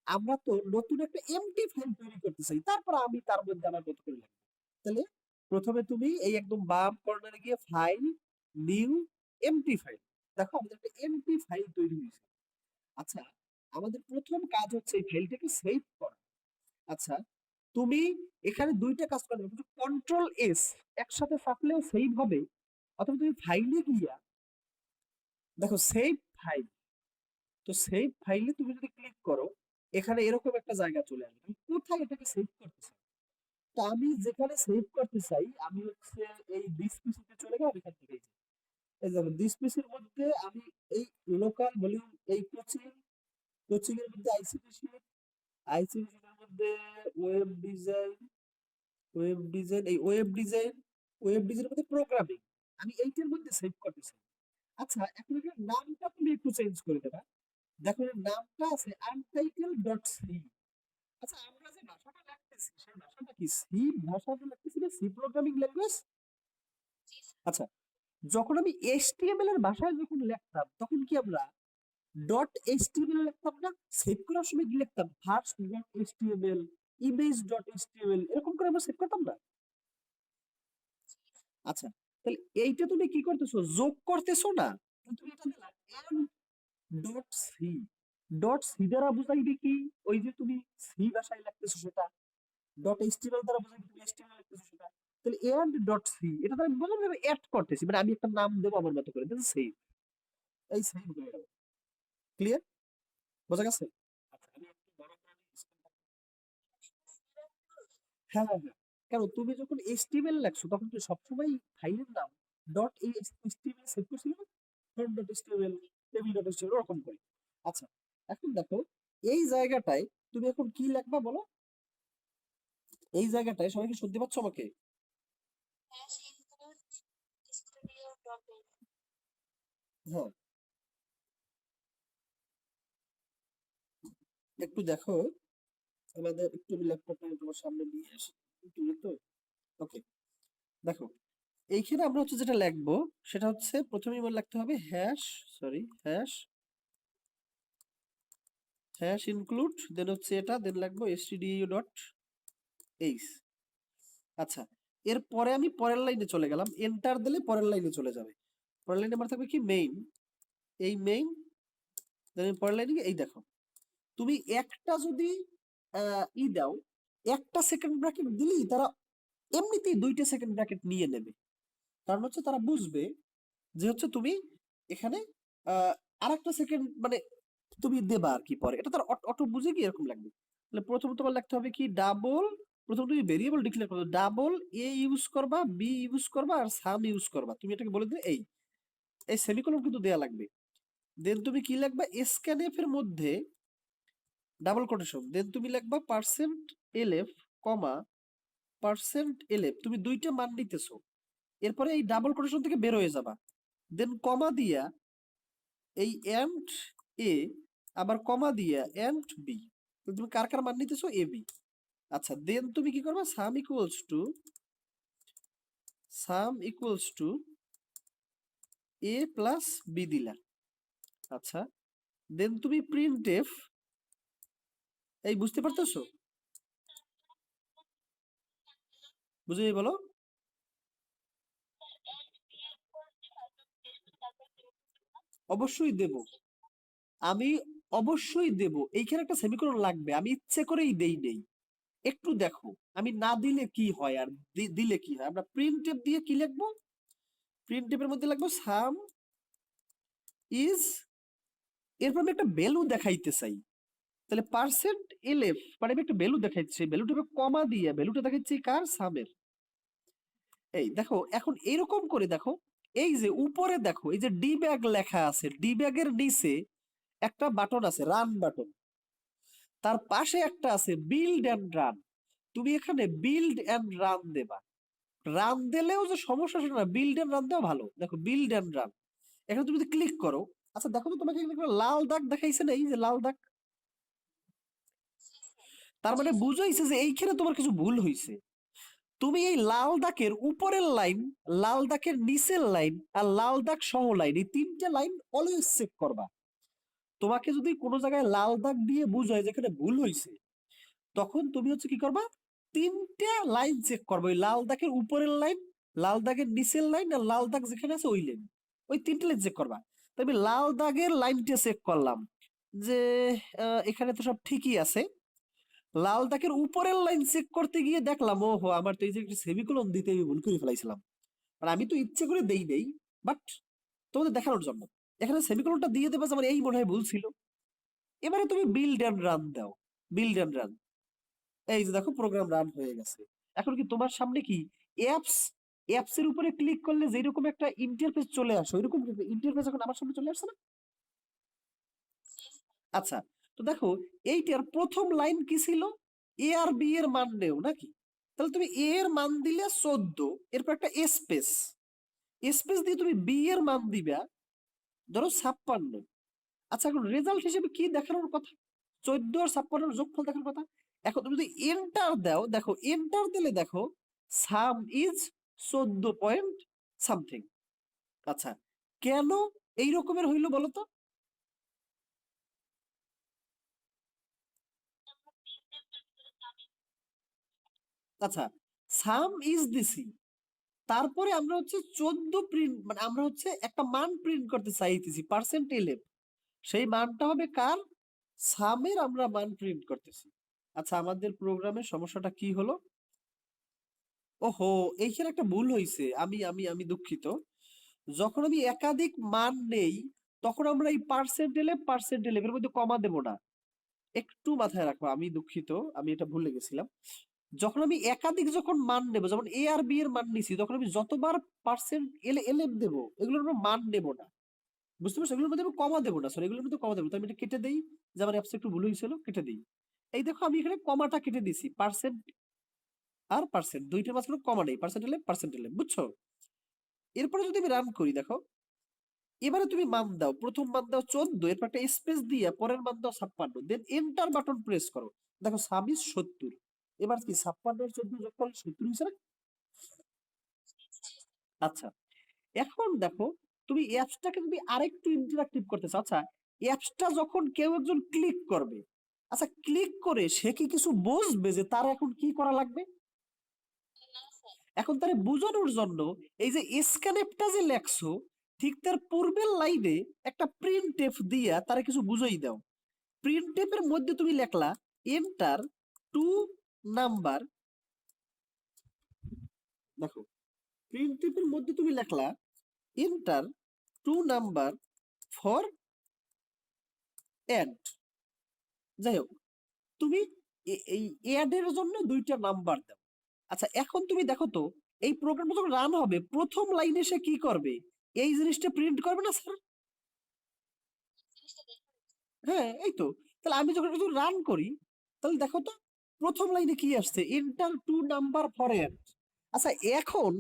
আমরা তো নতুন একটা এমটি ফাইল তৈরি করতে চাই, তারপর আমি তার মধ্যে আমার মতো করে লিখবো। তাহলে প্রথমে তুমি এই একদম বাম কর্নারে গিয়ে ফাইল, নিউ এমটি ফাইল। দেখো আমাদের একটা এমটি ফাইল তৈরি হয়েছে। আচ্ছা, আমাদের প্রথম কাজ হচ্ছে এই ফাইলটাকে সেভ করা। আচ্ছা, তুমি এখানে দুইটা কাজ করবে, কন্ট্রোল এস একসাথে চাপলেও সেভ হবে, অথবা তুমি ফাইলে গিয়া দেখো সেভ ফাইল। তো সেভ ফাইলে তুমি যদি ক্লিক করো, এখানে এরকম একটা জায়গা চলে আসবে, তুমি কোথায় এটাকে সেভ করতে চাও। তো আমি যেখানে সেভ করতে চাই, আমি হচ্ছে এই দিস পিসিতে চলে গেলাম। এখান থেকে এই দেখো দিস পিসির মধ্যে আমি এই লোকাল ভলিউম, এই কোচিং এর মধ্যে আইসিটি শীট, আইসিটি শীটের মধ্যে ওয়েব ডিজাইন, এই ওয়েব ডিজাইনের মধ্যে প্রোগ্রামিং, আমি এইটার মধ্যে সেভ করতে চাই। আচ্ছা, এখন এটার নামটা তুমি একটু চেঞ্জ করে দেবা। দেখো এর নামটা আছে untitled.c। আচ্ছা, আমরা যে ভাষাটা লিখতেছি সেই ভাষাটা কি সি ভাষাটা লিখতেছি না, সি প্রোগ্রামিং ল্যাঙ্গুয়েজ? আচ্ছা, যখন আমি এইচটিএমএল এর ভাষায় যখন লিখতাম, তখন কি আমরা ডট এইচটিএমএল লিখতাম না? সেভ করার সময় কি লিখতাম? First dot HTML, image dot HTML, এরকম করে আমরা সেভ করতাম না? আচ্ছা, তাহলে এইটা তুমি কি করতেছো? যোগ করতেছো না? তুমি এটা দিলা ডট সি। ডট সি দ্বারা বুঝাইবে কি? ওই যে তুমি সি ভাষায় লিখতেছো সেটা। ডট এইচটিএমএল দ্বারা বুঝাইবে তুমি এইচটিএমএল লিখতেছো সেটা। তাহলে এন্ড ডট সি, এটা দ্বারা আমি বললাম যে অ্যাড করতেছি, মানে আমি একটা নাম দেবো আমার মতো করে, দিস সেভ। এই সেভ হয়ে গেল। ক্লিয়ার? বোঝা গেছে? আচ্ছা, আমি একটু বড় করে হ্যাঁ, হ্যাঁ, হ্যাঁ। কারণ তুমি যখন এইচটিএমএল লেখছো, তখন তুমি সবসময় ফাইলের নাম ডট এইচটিএমএল সেভ করছিলে না? Form dot HTML, table dot HTML, ওরকম করে। আচ্ছা, এখন দেখো এই জায়গাটায় তুমি এখন কি লিখবা বলো? এই জায়গাটায় সবাই কি শুনতে পাচ্ছ আমাকে? হ্যাঁ, একটু দেখো, আমাদের একটু ল্যাপটপটা তোমার সামনে নিয়ে আসি, দূরে তো। ওকে, দেখো এইখানে আমরা হচ্ছে যেটা লিখবো, সেটা হচ্ছে প্রথমেই আমার লিখতে হবে হ্যাশ ইনক্লুড, দেন হচ্ছে এটা, দেন লিখবো stdio ডট এইচ। আচ্ছা, এরপরে আমি পরের লাইনে চলে গেলাম, এন্টার দিলে পরের লাইনে চলে যাবে। পরের লাইনে আমার থাকবে কি মেইন, এই মেইন, দেন পরের লাইনে এই দেখো, তুমি একটা যদি দাও, একটা সেকেন্ড ব্র্যাকেট দিলেই তারা এমনিতেই দুইটা সেকেন্ড ব্র্যাকেট নিয়ে নেবে। কারণ হচ্ছে তারা বুঝবে যে হচ্ছে তুমি এখানে আরেকটা সেকেন্ড মানে তুমি দেবা আর কি পরে, এটা তার অটো বুঝে কি এরকম লাগবে। তাহলে প্রথমে তোমার লিখতে হবে কি ডাবল, প্রথমে তুমি ভেরিয়েবল ডিক্লেয়ার করবে, ডাবল এ ইউজ করবা, বি ইউজ করবা, আর সাম ইউজ করবা। তুমি এটাকে বলে দিলে এই এই সেমিকোলন কিন্তু দেয়া লাগবে। দেন তুমি কি লিখবা? স্ক্যানএফ এর মধ্যে ডাবল কোটেশন, দেন তুমি লিখবা পার্সেন্ট এলএফ কমা পার্সেন্ট এলএফ, তুমি দুইটা মান নিতেছো। এরপরে এই ডাবল কোটেশন থেকে বের হয়ে যাবা, দেন কমা দিয়া এই এন্ড এ, আবার কমা দিয়া এন্ড বি, তুমি কার কার মান নিতেছো? A B. আচ্ছা, দেন তুমি কি করবা? Sum equals to a plus b দিলা। আচ্ছা, দেন তুমি প্রিন্ট এফ, এই বুঝতে পারতেছো? বুঝে বলো। অবশ্যই দেব, আমি অবশ্যই দেব, এইখানে একটা সেমিকোলন লাগবে, আমি ইচ্ছে করেই দেই নেই। একটু দেখো, আমি না দিলে কি হয় আর দিলে কি হয়। আমরা প্রিন্ট এফ দিয়ে কি লিখবো? প্রিন্ট এফ এর মধ্যে লিখবো সাম ইজ, এরপর আমি একটা ভ্যালু দেখাইতে চাই, তাহলে পার্সেন্ট এলএফ, মানে আমি একটা ভ্যালু দেখাইছি, ভ্যালুটা কমা দিয়ে ভ্যালুটা দেখাচ্ছি কার? সামের। এই দেখো, এখন এরকম করে দেখো, এই যে উপরে দেখো এই যে ডিব্যাগ লেখা আছে, ডিব্যাগের নিচে একটা বাটন আছে, রান বাটন, তার পাশে একটা আছে বিল্ড এন্ড রান। তুমি এখানে বিল্ড এন্ড রান দেবা। রান দিলেও যে সমস্যা সেটা না, বিল্ড এন্ড রান দেওয়া ভালো। দেখো বিল্ড এন্ড রান, এখানে তুমি যদি ক্লিক করো, আচ্ছা দেখো তো, তোমাকে এখানে একটা লাল দাগ দেখাইছে না, এই যে লাল দাগ, তার মানে বুঝাইছে যে এইখানে তোমার কিছু ভুল হইছে। তুমি এই লাল দাগের উপরের লাইন, লাল দাগের নিচের লাইন আর লাল দাগ সহ লাইন, এই তিনটে লাইন অলওয়েজ চেক করবা। তোমাকে যদি কোনো জায়গায় লাল দাগ দিয়ে বুঝায় যেখানে ভুল হইছে, তখন তুমি হচ্ছে কি করবা, তিনটে লাইন চেক করবে, ওই লাল দাগের উপরের লাইন, লাল দাগের নিচের লাইন আর লাল দাগ যেখানে আছে ওই লাইন, ওই তিনটে লাইন চেক করবা। তো আমি লাল দাগের লাইনটা চেক করলাম যে এখানে তো সব ঠিকই আছে। লাল দাগের উপরের লাইন চেক করতে গিয়ে দেখলাম, ওহো আমার তো এই যে সেমিকোলন দিতে আমি ভুল করে ফেলাইছিলাম। আর আমি তো ইচ্ছে করে দেই নেই, বাট তোমাদের দেখানোর জন্য এখানে সেমিকোলনটা দিয়ে দেবে, আমার এই মনে হয় ভুল ছিল। এবারে তুমি বিল্ড এন্ড রান দাও, বিল্ড এন্ড রান। এই যে দেখো প্রোগ্রাম রান হয়ে গেছে। এখন কি তোমার সামনে কি অ্যাপস, অ্যাপস এর উপরে ক্লিক করলে যেরকম একটা ইন্টারফেস চলে আসে, ওইরকম ইন্টারফেস এখন আমার সামনে চলে আসছে না? আচ্ছা, তো দেখো এইটার প্রথম লাইন কি ছিল, এ আর বি এর মান নেও নাকি? তাহলে তুমি এ এর মান দিলে 14, এরপর একটা স্পেস, স্পেস দিয়ে তুমি বি এর মান দিবা ধরো 56। আচ্ছা এখন রেজাল্ট হিসেবে কি দেখানোর কথা, 14 আর 56 যোগফল দেখার কথা। এখন তুমি যদি এন্টার দাও, দেখো এন্টার দিলে দেখো সাম ইজ 14 পয়েন্ট সামথিং। আচ্ছা, কেন এই রকমের হইলো বলো তো? আচ্ছা, সাম ইজ দিছি, তারপরে আমরা হচ্ছে 14 প্রিন্ট, মানে আমরা হচ্ছে একটা মান প্রিন্ট করতে চাইতেছি পার্সেন্ট এলেভ, সেই মানটা হবে কার, সামের আমরা মান প্রিন্ট করতেছি। আচ্ছা আমাদের প্রোগ্রামের সমস্যাটা কি হলো, ওহো এইখানে একটা ভুল হয়েছে, আমি দুঃখিত। যখন আমি একাধিক মান নেই, তখন আমরা এই পার্সেন্ট এলেভ এর মধ্যে কমা দেব না, একটু মাথায় রাখো, আমি দুঃখিত, আমি এটা ভুলে গেছিলাম। যখন আমি একাধিক যখন মান নেব, যেমন এ আর বি এর মান নিছি, তখন আমি যতবার পার্সেন্ট এলেভ দেবো, এগুলোর আমরা মান নেব না, বুঝতে পারছো? এগুলোর মধ্যে আমি কমা দেবো না, সরি এগুলোর মধ্যে কমা দেবো, তো আমি এটা কেটে দেই, যে আমার অ্যাপসে একটু ভুল হয়েছিল, কেটে দিই। এই দেখো আমি এখানে কমাটা কেটে দিছি, পার্সেন্ট আর পার্সেন্ট দুইটার মাঝখানে কমা নেই, পার্সেন্ট এলেভ, বুঝছো? এরপরে যদি আমি রান করি দেখো, এবারে তুমি মান দাও, প্রথম মান দাও 14, এরপর একটা স্পেস দিয়ে পরের মান দাও 56, দেন এন্টার বাটন প্রেস করো, দেখো 26 70। এবার কি 56 আর 14 যোগ করলে 70 হয়েছে না? আচ্ছা, এখন দেখো তুমি অ্যাপসটাকে যদি আরেকটু ইন্টারাক্টিভ করতে চাও, আচ্ছা অ্যাপসটা যখন কেউ একজন ক্লিক করবে, আচ্ছা ক্লিক করে সে কি কিছু বুঝবে যে তার এখন কি করা লাগবে? এখন তারে বোঝানোর জন্য এই যে স্ক্যানএফটা যে লেখছো, ঠিক তার পূর্বের লাইনে একটা প্রিন্ট এফ দিয়া তারা কিছু বুঝাই দাও। প্রিন্ট এফ এর মধ্যে তুমি লেখলা এন্টার টু নাম্বার, দেখো প্রিন্ট এফ এর মধ্যে তুমি লেখলা enter two number for add, যাই হোক তুমি এই অ্যাড এর জন্য দুইটা নাম্বার দাও। আচ্ছা এখন তুমি দেখো তো, এই প্রোগ্রামটা যখন রান হবে, প্রথম লাইনে সে কি করবে, এই জিনিসটা প্রিন্ট করবে না স্যার? হ্যাঁ এই তো। তাহলে আমি যখন একটু রান করি, তাহলে দেখো তো প্রথম লাইনে কি আসছে, enter two number for add. আচ্ছা এখন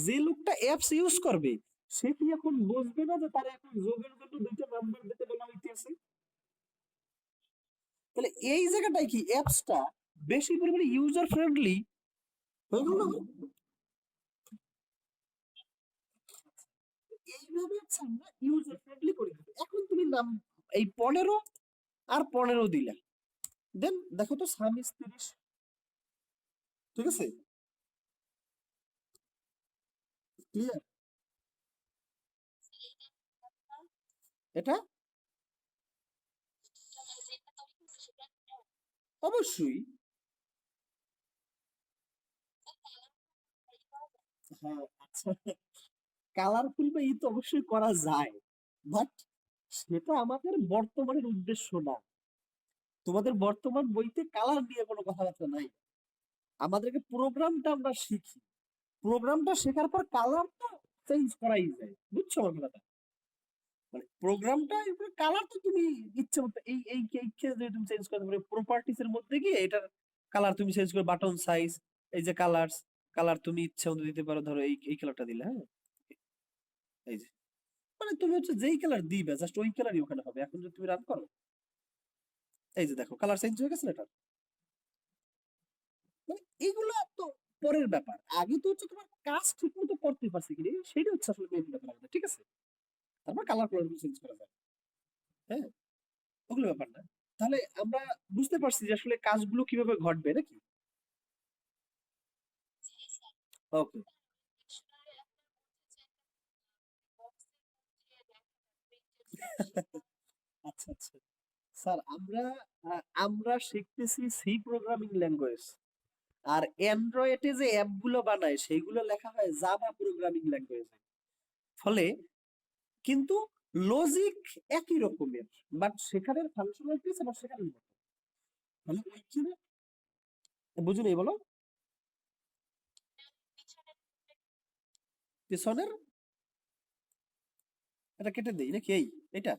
যে লোকটা অ্যাপস ইউজ করবে, সে কি এখন বুঝবে না যে তার এখন যোগের জন্য দুইটা নাম্বার দিতে বলা হইতেছে? তাহলে এই জায়গাটায় কি অ্যাপসটা বেশি পরিমাণে ইউজার ফ্রেন্ডলি হয়ে গেল না? এইভাবে হচ্ছে আমরা ইউজার ফ্রেন্ডলি করে দিবো। এখন তুমি নাম এই 15 আর 15 দিলা, দেন দেখো তো সামিস 30, ঠিক আছে? ক্লিয়ার? এটা অবশ্যই, হ্যাঁ আচ্ছা, কালারফুল বা ই তো অবশ্যই করা যায়, বাট সেটা আমাদের বর্তমানের উদ্দেশ্য না। তোমাদের বর্তমান বইতে কালার নিয়ে কোনো কথাবার্তা নাই, আমাদেরকে প্রোগ্রামটা আমরা শিখি, প্রোগ্রামটা শেখার পর কালার তো চেঞ্জ করাই যায়, বুঝছো আমার কথাটা? মানে প্রোগ্রামটা কালার তো তুমি ইচ্ছে মতো এই ক্ষেত্রে তুমি চেঞ্জ করতে পারো, প্রপার্টিস এর মধ্যে গিয়ে এটার কালার তুমি চেঞ্জ করে, বাটন সাইজ, এই যে কালারস, কালার তুমি ইচ্ছে মতো দিতে পারো, ধরো এই কালারটা দিলে, হ্যাঁ এই যে, মানে তুমি হচ্ছে যেই কালার দিবে জাস্ট ওই কালারই ওখানে হবে। এখন যদি তুমি রান করো, এই যে দেখো কালার চেঞ্জ হয়ে গেছে না এটা। মানে এইগুলো তো পরের ব্যাপার, আগে তো হচ্ছে তোমার কাজ ঠিক মতো করতে পারছি কিনা সেটা হচ্ছে আসলে মেইন ব্যাপার আমাদের, ঠিক আছে? তারপর কালার চেঞ্জ করা যায়, হ্যাঁ, ওগুলো ব্যাপার না। তাহলে আমরা বুঝতে পারছি যে আসলে কাজগুলো কিভাবে ঘটবে নাকি? ওকে, আচ্ছা আচ্ছা। স্যার আমরা শিখতেছি সি প্রোগ্রামিং ল্যাঙ্গুয়েজ, আর অ্যান্ড্রয়েডে যে অ্যাপগুলো বানায় সেগুলো লেখা হয় জাভা প্রোগ্রামিং ল্যাঙ্গুয়েজে। ফলে কিন্তু লজিক একই রকমের, বাট সেখানের ফাংশনালিটিস আবার সেখানের মতো। মানে ওইখানে বুঝুন এই বলো, পেছনের এটা কেটে দেই নাকি এই এটা?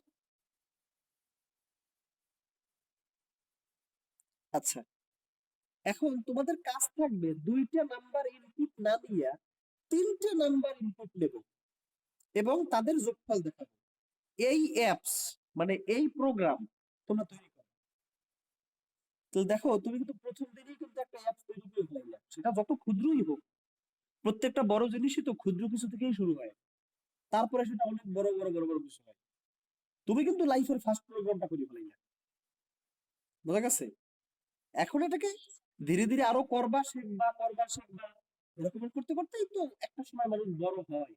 আচ্ছা, এখন তোমাদের কাজ থাকবে দুইটা নাম্বার ইনপুট না দিয়া তিনটে নাম্বার ইনপুট নেব এবং তাদের যোগফল দেখাবো। এই অ্যাপস মানে এই প্রোগ্রাম তোমরা তৈরি করো। তো দেখো তুমি কিন্তু প্রথম দিনই কিন্তু একটা অ্যাপ তৈরি করে ফেলাইলা, সেটা যত ক্ষুদ্রই হোক। প্রত্যেকটা বড় জিনিসই তো ক্ষুদ্র কিছু থেকেই শুরু হয়, তারপরে সেটা অনেক বড় বড় বড় বড় কিছু হয়। তুমি কিন্তু লাইফের ফার্স্ট প্রোগ্রামটা করে ফেলাইলা, বোঝা গেছে? এখন এটাকে ধীরে ধীরে আরো করবা, শিখবা করবা শিখবা, এরকম করতে করতেই তো একটা সময় মানুষ বড় হয়।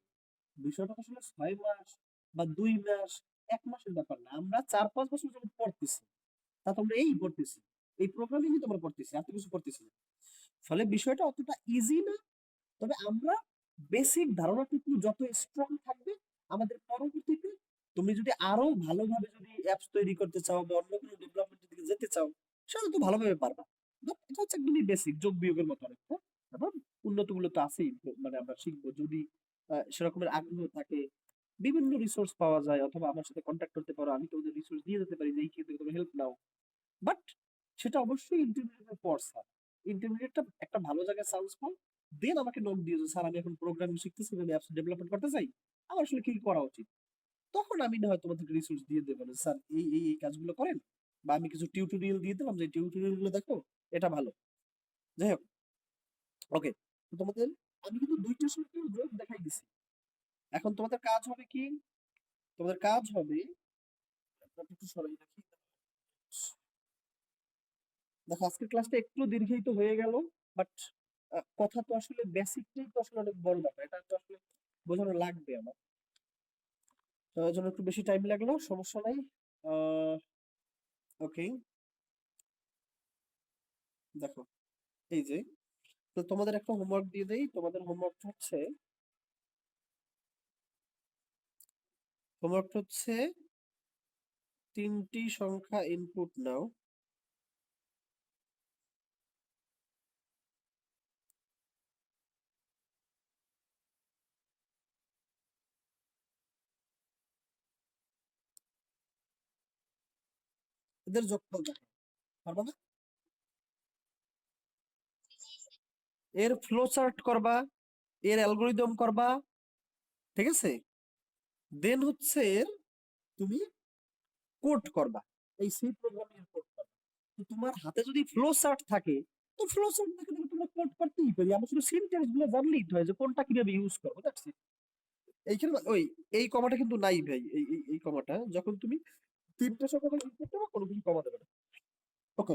বিষয়টা তো আসলে 6 মাস বা 2 মাস, 1 মাসের ব্যাপার না। আমরা 4-5 বছর যাবত পড়তেছি, তা তোমরা এই পড়তেছি, এই প্রোগ্রামিংই তোমরা পড়তেছি, আর তো কিছু পড়তেছি না। ফলে বিষয়টা অতটা ইজি না। তবে আমরা বেসিক ধারণাটুকু যত স্ট্রং থাকবে, আমাদের পরবর্তীতে তুমি যদি আরো ভালোভাবে যদি অ্যাপস তৈরি করতে চাও বা অন্য কোনো ডেভেলপমেন্টের দিকে যেতে চাও, সেটা তো ভালোভাবে পারবা। But এটা হচ্ছে একদমই বেসিক, যোগ বিয়োগের মতো অনেকটা। তারপর উন্নত গুলো তো আছেই, মানে আমরা শিখবো যদি সেরকমের আগ্রহ থাকে। বিভিন্ন রিসোর্স পাওয়া যায়, অথবা আমার সাথে কন্ট্যাক্ট করতে পারো, আমি তোমাদের রিসোর্স দিয়ে যেতে পারি যে এই ক্ষেত্রে তুমি হেল্প নাও। বাট সেটা অবশ্যই ইন্টারমিডিয়েটের পর স্যার। ইন্টারমিডিয়েটটা একটা ভালো জায়গায় চান্স পাও, দেন আমাকে নক দিও যে স্যার আমি এখন প্রোগ্রামিং শিখতেছি, আমি অ্যাপস ডেভেলপমেন্ট করতে চাই, আমার আসলে কি করা উচিত। তখন আমি না হয় তোমাদেরকে রিসোর্স দিয়ে দেবো যে স্যার এই কাজগুলো করেন, বা আমি কিছু টিউটোরিয়াল দিয়ে দিলাম যে টিউটোরিয়াল গুলো দেখো, এটা ভালো। যাই হোক, ওকে। তো তোমাদের আমি কিন্তু দুইটার সাথে যোগ দেখাই দিছি। এখন তোমাদের কাজ হবে কি? তোমাদের কাজ হবে, আপনাকে একটু সরাই রাখি। দেখো আজকের ক্লাসটা একটু দীর্ঘায়িত হয়ে গেল, বাট কথা তো আসলে বেসিকটাই তো আসলে অনেক বড় ব্যাপার, এটা তো আসলে বোঝানো লাগবে আমার। তো এর জন্য একটু বেশি টাইম লাগলো, সমস্যা নাই। ওকে, দেখো এই যে, তো তোমাদের একটা হোমওয়ার্ক দিয়ে দেই। তোমাদের হোমওয়ার্ক হচ্ছে 3টি সংখ্যা ইনপুট নাও। এদের যোগফল দেখো, পারবা না? এর ফ্লো চার্ট করবা, এর অ্যালগোরিদম করবা, ঠিক আছে? দেন হচ্ছে এর তুমি কোড করবা, এই সি প্রোগ্রামিং কোড করবা। তো তোমার হাতে যদি ফ্লো চার্ট থাকে, তো ফ্লো চার্ট দেখে দেখে তোমরা কোড করতেই পারি, আমরা শুধু সিনট্যাক্স গুলো জানলেই তো হয় যে কোনটা কিভাবে ইউজ করবো, দ্যাটস ইট। এইখানে ওই এই কমাটা কিন্তু নাই ভাই, এই কমাটা যখন তুমি তিনটে সংখ্যা ইনপুট দেবো কোনো কিছু কমা দেবে না। ওকে,